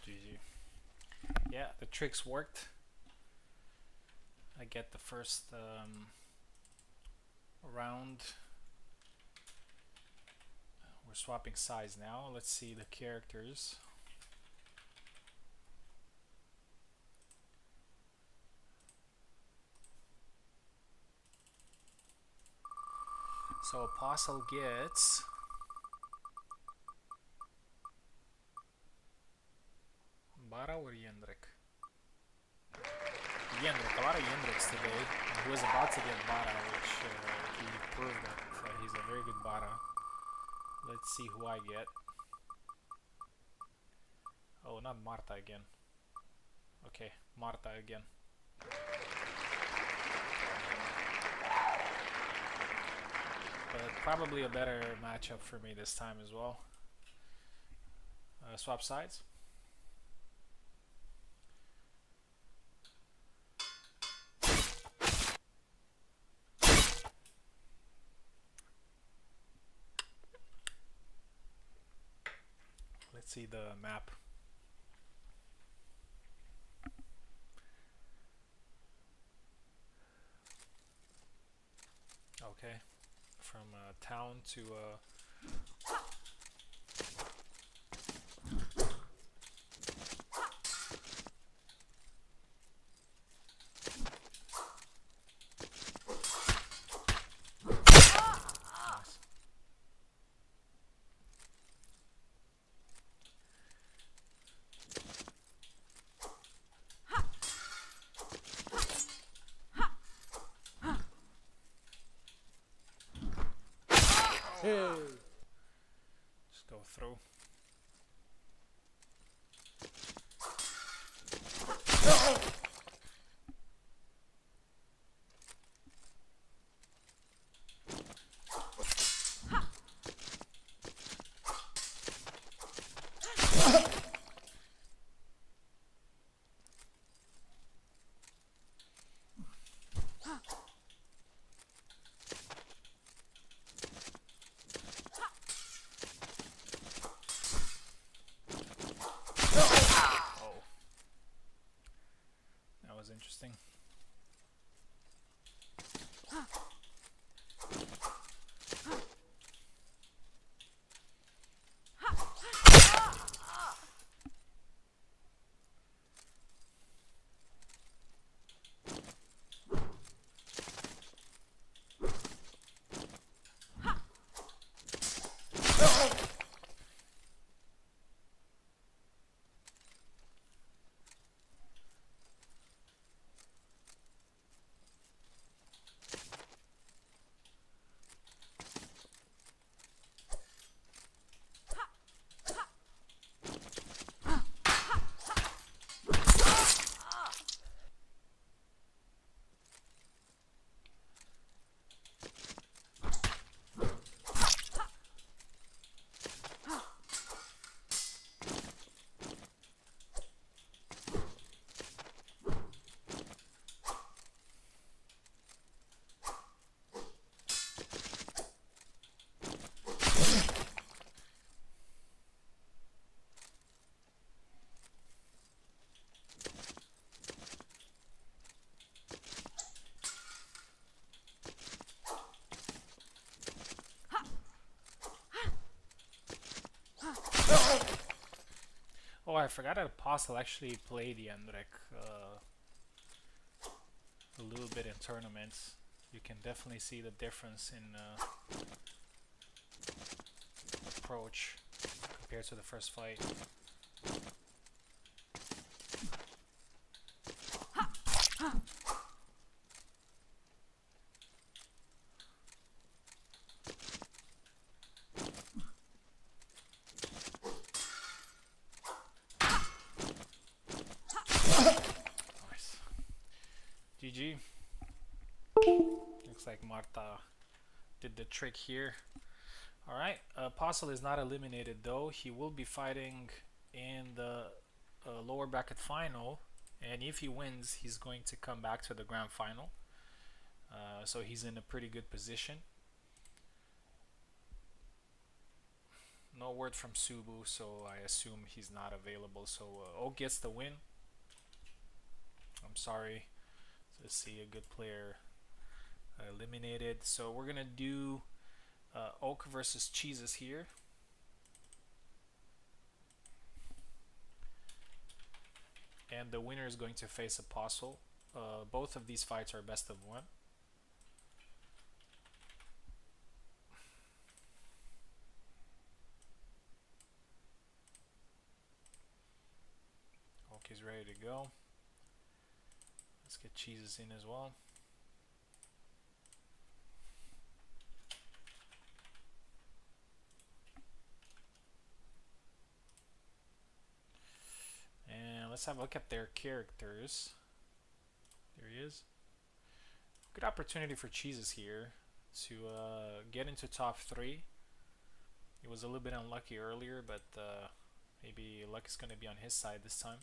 GG. Yeah, the tricks worked. I get the first round. We're swapping sides now. Let's see the characters. So Apostle gets Bara or Yendrik? Yendrik, a lot of Yendriks today. And he was about to get Bara, which he proved that he's a very good Bara. Let's see who I get. Oh, not Marta again. Okay, Marta again. But probably a better matchup for me this time as well. Swap sides. Let's see the map. Okay, from town to nice. Hey. Just go through. Oh, that was interesting. Oh, I forgot that Apostle actually played the Endrek a little bit in tournaments. You can definitely see the difference in approach compared to the first fight. Nice. GG. Looks like Marta did the trick here. Alright, Apostle is not eliminated though. He will be fighting in the lower bracket final, and if he wins, he's going to come back to the grand final. So he's in a pretty good position. No word from Subu, so I assume he's not available. So Oak gets the win. I'm sorry to see a good player eliminated. So we're gonna do Oak versus Cheeses here. And the winner is going to face Apostle. Both of these fights are best of one. Oak is ready to go. Let's get Cheeses in as well. And let's have a look at their characters. There he is. Good opportunity for Cheeses here to get into top 3. He was a little bit unlucky earlier, but maybe luck is going to be on his side this time.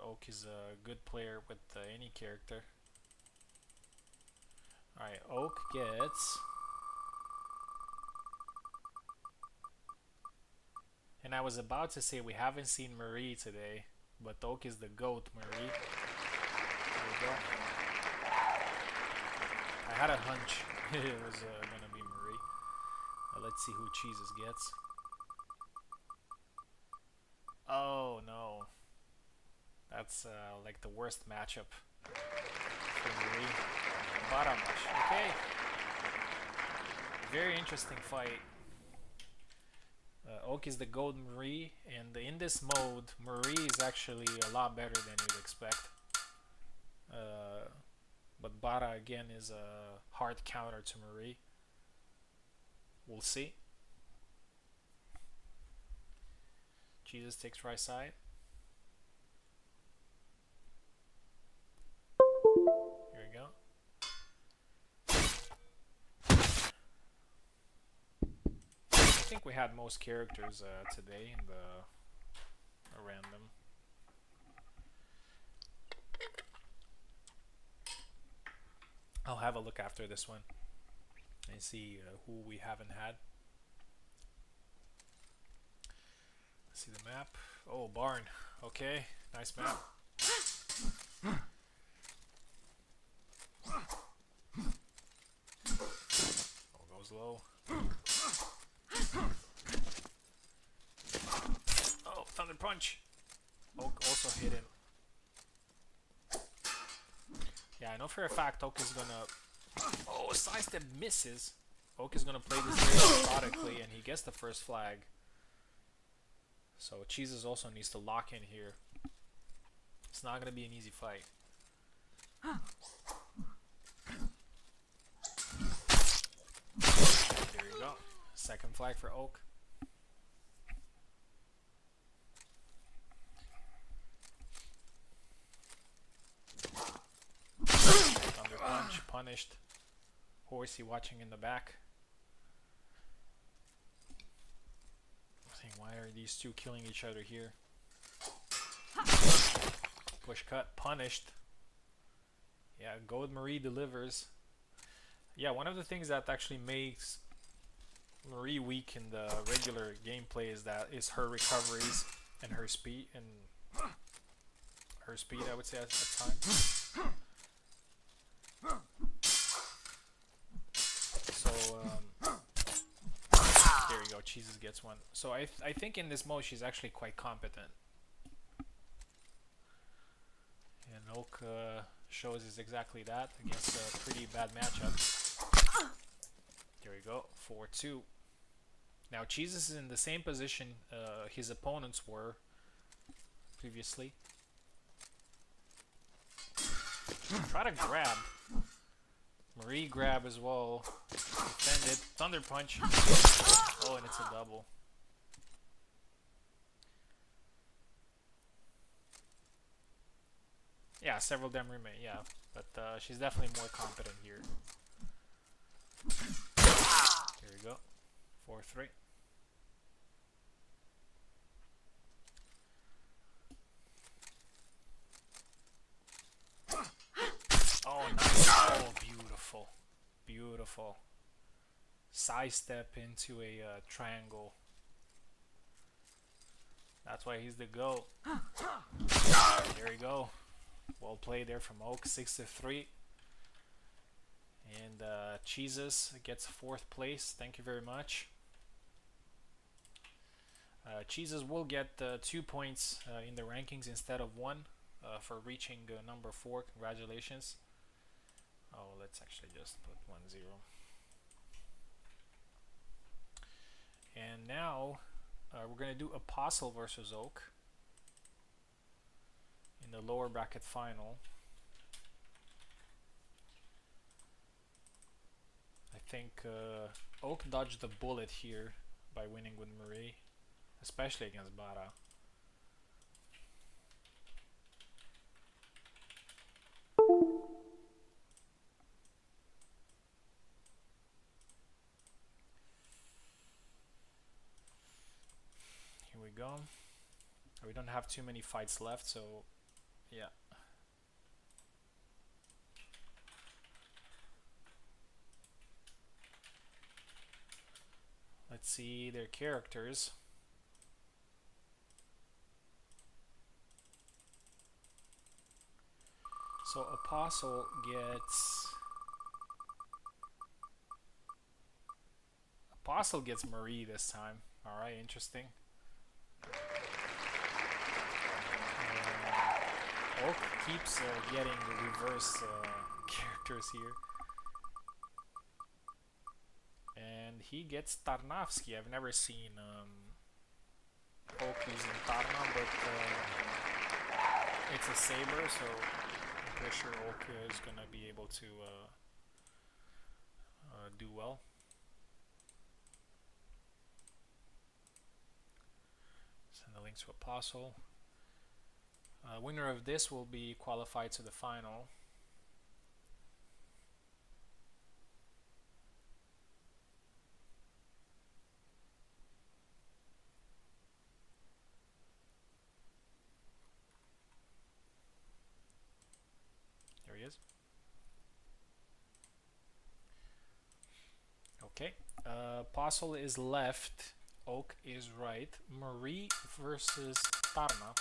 Oak is a good player with any character. Alright, Oak gets And I was about to say we haven't seen Marie today, but Oak is the GOAT, Marie. There we go. I had a hunch it was gonna be Marie. Let's see who Jesus gets. Oh no. That's like the worst matchup for Marie. Bottom much. Okay. Very interesting fight. Oak is the GOAT Marie, and in this mode, Marie is actually a lot better than you'd expect. But Bara again is a hard counter to Marie. We'll see. Jesus takes right side. Here we go. I think we had most characters today in the random. I'll have a look after this one and see who we haven't had. Let's see the map. Oh, barn. Okay, nice map. Oh, goes low. Oh, thunder punch. Oak also hit him. Yeah, I know for a fact Oak is gonna... Oh, sidestep misses. Oak is gonna play this very methodically, and he gets the first flag. So Jesus also needs to lock in here. It's not gonna be an easy fight. There you go. Second flag for Oak. Thunder punch, punished. Horsey watching in the back. Why are these two killing each other here? Push cut, punished. Yeah, Gold Marie delivers. Yeah, one of the things that actually makes Marie weak in the regular gameplay is her recoveries and her speed I would say at times. So there you go, Jesus gets one. So I think in this mode she's actually quite competent. And Oak shows us exactly that against a pretty bad matchup. There we go, 4-2. Now Jesus is in the same position his opponents were previously. Try to grab. Marie grab as well. Defended. Thunder punch. Oh, and it's a double. Yeah, several of them remain, yeah. But she's definitely more competent here. Here we go. 4-3. Oh, nice. Oh, beautiful. Beautiful. Sidestep into a triangle. That's why he's the GOAT. There we go. Well played there from Oak, 6-3. And Jesus gets 4th place. Thank you very much. Jesus will get 2 points in the rankings instead of 1 for reaching number 4. Congratulations. Oh, let's actually just put 1-0. And now we're going to do Apostle versus Oak in the lower bracket final. I think Oak dodged the bullet here by winning with Marie, especially against Bara. Here we go. We don't have too many fights left, so yeah. Let's see their characters. So Apostle gets Marie this time. All right, interesting. Oak keeps getting reverse characters here. And he gets Tarnavsky. I've never seen Oak using Tarna, but it's a saber, so I'm pretty sure Oak is going to be able to do well. Send the link to Apostle. Winner of this will be qualified to the final. There he is. Okay, Apostle is left, Oak is right. Marie versus Tarna.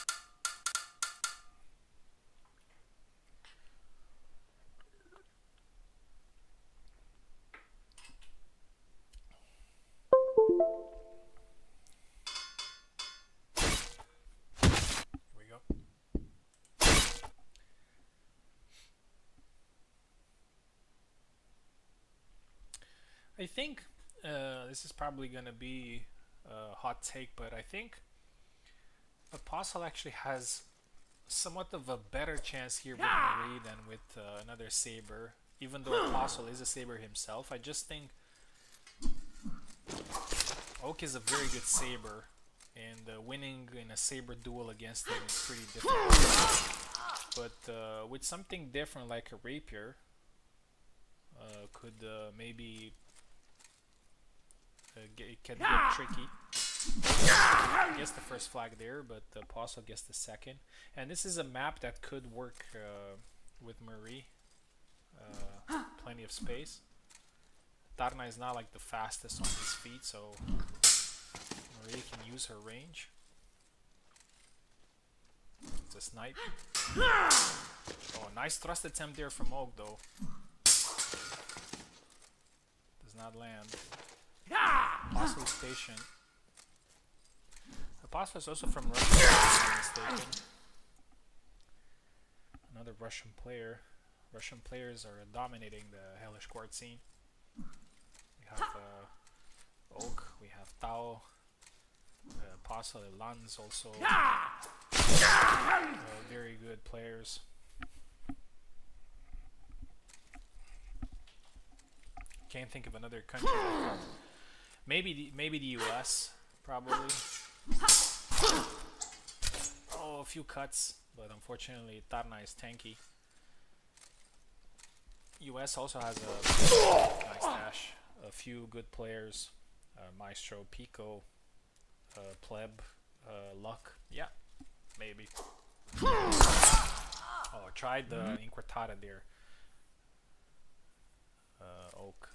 I think this is probably going to be a hot take, but I think Apostle actually has somewhat of a better chance here with Marie than with another saber, even though Apostle is a saber himself. I just think Oak is a very good saber, and winning in a saber duel against him is pretty difficult. But with something different like a rapier, could maybe it can get tricky. Gets the first flag there, but the Apostle gets the second. And this is a map that could work with Marie. Plenty of space. Tarna is not like the fastest on his feet, so Marie can use her range. It's a snipe. Oh, nice thrust attempt there from Oak, though. Does not land. Apostle is patient. Apostle is also from Russia, if I'm not mistaken. Another Russian player. Russian players are dominating the Hellish Quart scene. We have Oak, we have Tao, Apostle, Lanz also. Very good players. Can't think of another country like that. Maybe the US, probably. Oh, a few cuts, but unfortunately Tarna is tanky. US also has a nice dash, a few good players, Maestro, Pico, Pleb, Luck. Yeah, maybe. Oh, I tried the Inquartada there. Oak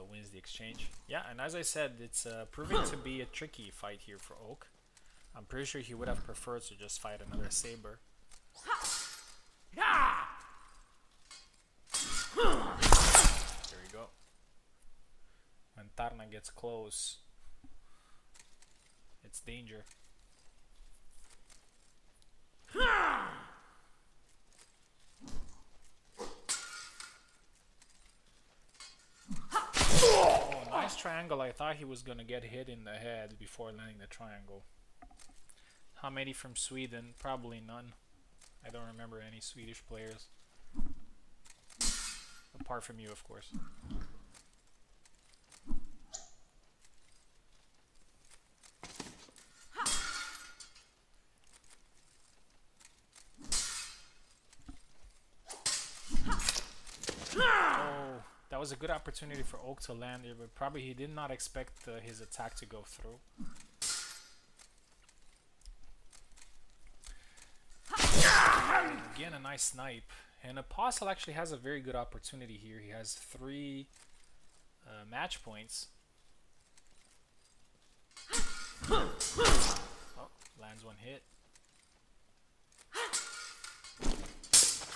wins the exchange. Yeah, and as I said, it's proving to be a tricky fight here for Oak. I'm pretty sure he would have preferred to just fight another saber. There you go. When Tarna gets close, it's danger. Oh, nice triangle. I thought he was gonna get hit in the head before landing the triangle. How many from Sweden? Probably none. I don't remember any Swedish players. Apart from you, of course. Oh, that was a good opportunity for Oak to land there, but probably he did not expect his attack to go through. Again, a nice snipe. And Apostle actually has a very good opportunity here. He has 3 match points. Oh, lands one hit.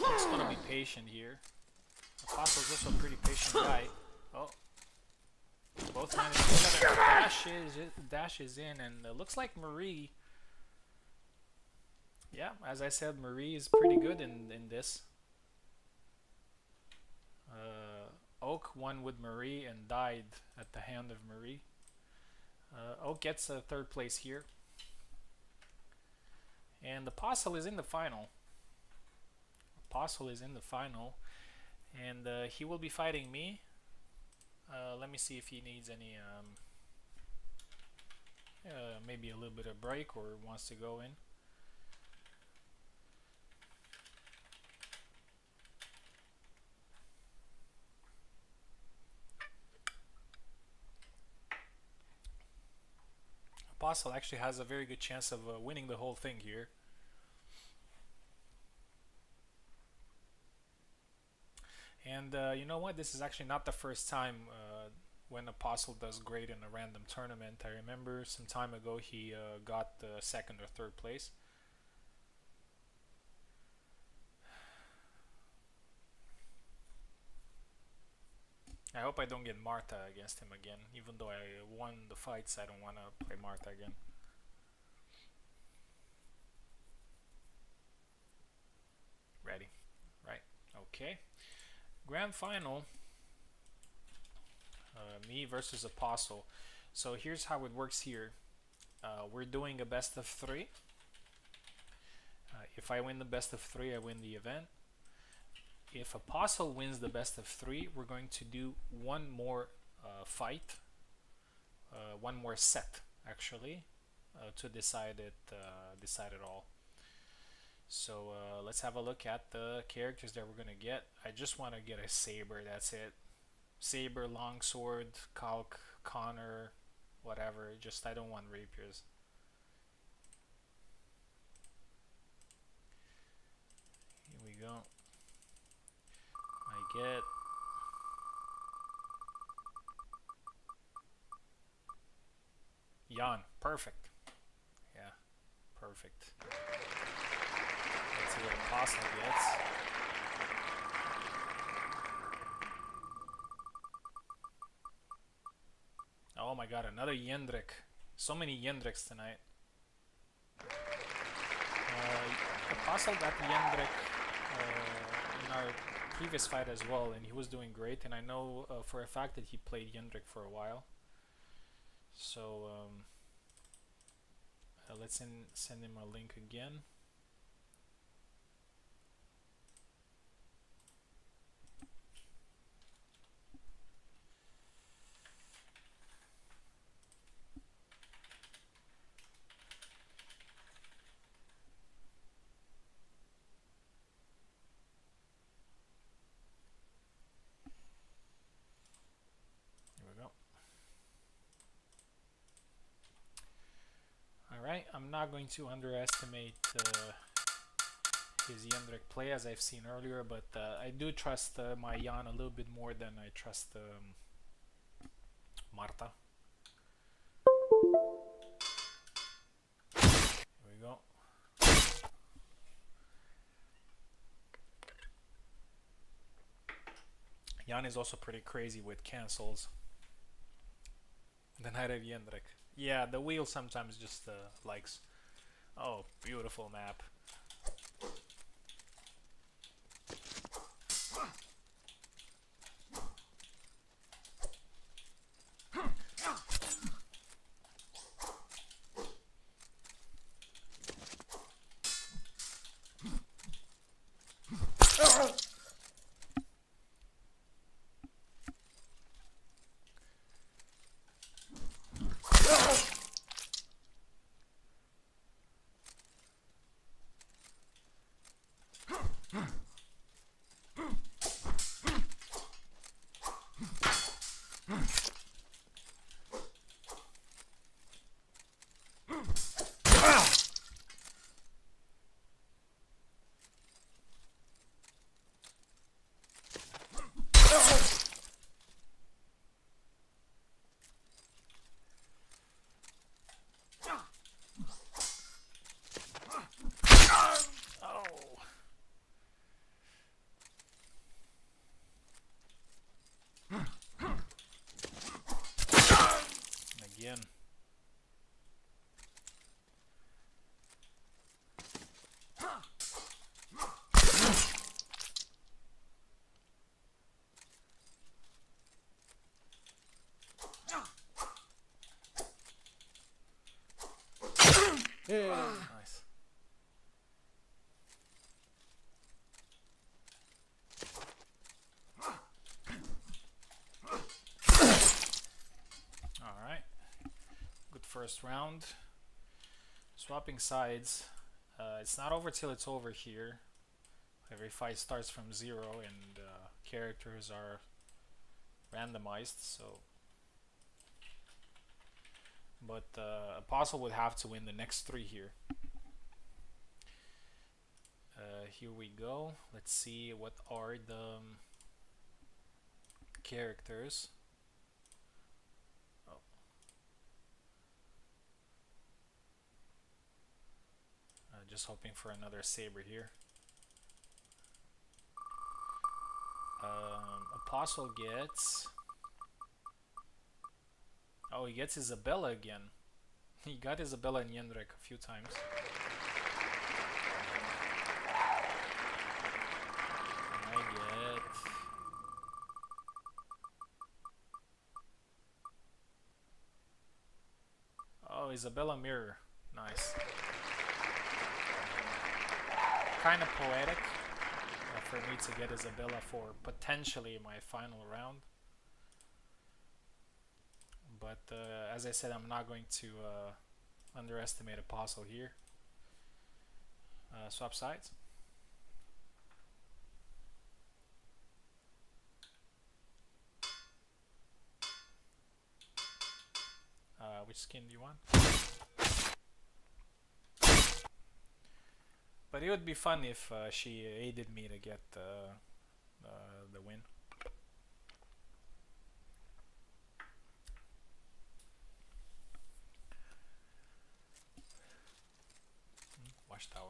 Just gonna be patient here. Apostle's also a pretty patient guy. Oh, both managed to dashes in, and it looks like Marie. Yeah, as I said, Marie is pretty good in this. Oak won with Marie and died at the hand of Marie. Oak gets a third place here. And Apostle is in the final. Apostle is in the final. And he will be fighting me. Let me see if he needs any, maybe a little bit of break or wants to go in. Apostle actually has a very good chance of winning the whole thing here. And you know what? This is actually not the first time when Apostle does great in a random tournament. I remember some time ago he got the second or third place. I hope I don't get Martha against him again. Even though I won the fights, I don't want to play Martha again. Ready. Right. Okay. Grand final. Me versus Apostle. So here's how it works here. We're doing a best of 3. If I win the best of 3, I win the event. If Apostle wins the best of 3, we're going to do one more fight, one more set actually, to decide it all. So let's have a look at the characters that we're gonna get. I just want to get a saber. That's it. Saber, longsword, Calc, Connor, whatever. Just I don't want rapiers. Here we go. I get Jan. Perfect. Yeah, perfect. Let's see what Apostle gets. Oh my god, another Jendrik. So many Jendriks tonight. Apostle got Jendrik in our previous fight as well, and he was doing great, and I know for a fact that he played Jendrik for a while. So let's send him a link again. Alright, I'm not going to underestimate his Jendrik play as I've seen earlier, but I do trust my Jan a little bit more than I trust Marta. Here we go. Jan is also pretty crazy with cancels. The Knight of Jendrik. Yeah, the wheel sometimes just likes. Oh, beautiful map. Nice. Alright. Good first round. Swapping sides. It's not over till it's over here. Every fight starts from 0 and characters are randomized, so but Apostle would have to win the next 3 here. Here we go. Let's see what are the characters. Oh. Just hoping for another saber here. Apostle gets... Oh, he gets Isabella again. He got Isabella and Jendrik a few times. And I get... Oh, Isabella Mirror. Nice. Kind of poetic for me to get Isabella for potentially my final round. But as I said, I'm not going to underestimate Apostle here. Swap sides. Which skin do you want? But it would be fun if she aided me to get the win. Watchtower.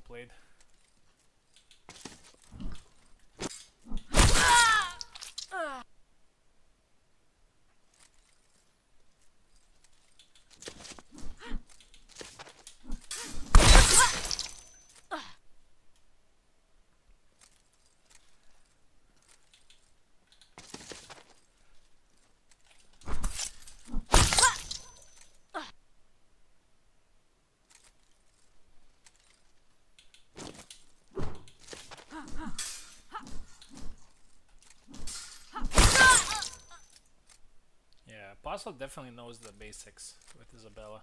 Played. Apostle definitely knows the basics with Isabella.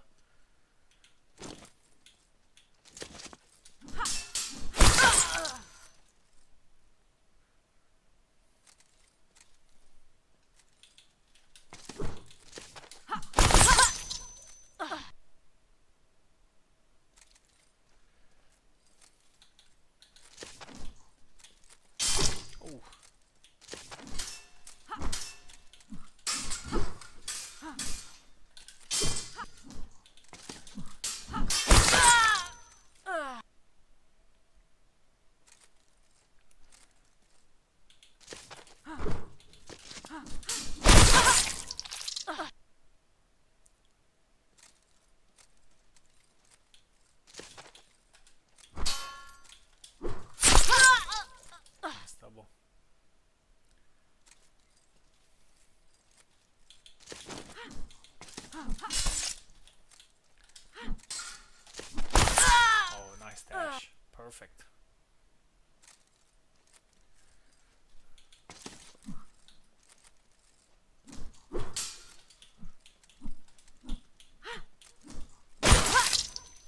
Perfect.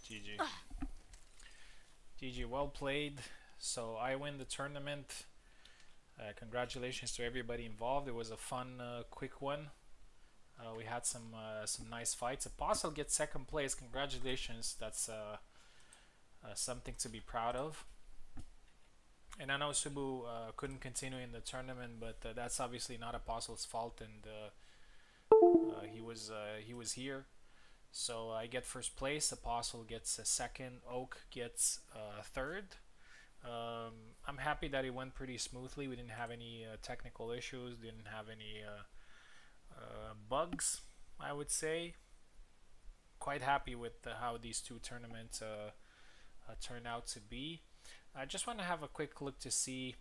GG. GG, well played. So I win the tournament. Congratulations to everybody involved. It was a fun, quick one. We had some nice fights. Apostle gets second place. Congratulations. That's something to be proud of. And I know Subu couldn't continue in the tournament, but that's obviously not Apostle's fault, and he was here. So I get first place. Apostle gets a second. Oak gets third. I'm happy that it went pretty smoothly. We didn't have any technical issues. Didn't have any bugs. I would say quite happy with how these two tournaments turned out to be. I just want to have a quick look to see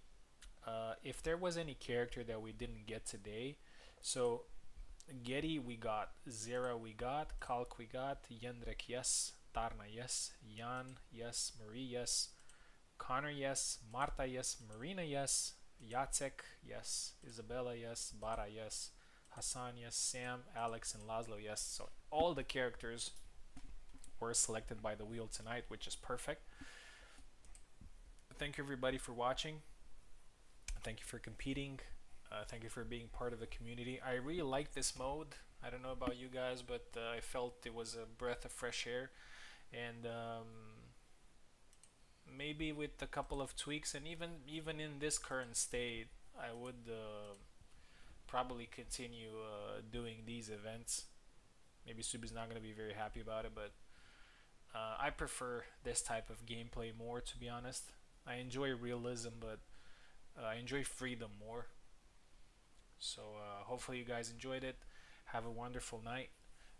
if there was any character that we didn't get today. So Getty we got, Zera we got, Kalk we got, Yendrek yes, Tarna yes, Jan yes, Marie yes, Connor yes, Marta yes, Marina yes, Jacek yes, Isabella yes, Bara yes, Hassan yes, Sam, Alex, and Laszlo yes. So all the characters were selected by the wheel tonight, which is perfect. Thank you everybody for watching. Thank you for competing. Thank you for being part of the community. I really like this mode. I don't know about you guys, but I felt it was a breath of fresh air. And maybe with a couple of tweaks, and even in this current state, I would probably continue doing these events. Maybe Subi's not going to be very happy about it, but I prefer this type of gameplay more, to be honest. I enjoy realism, but I enjoy freedom more. So hopefully you guys enjoyed it. Have a wonderful night,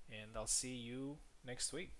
and I'll see you next week.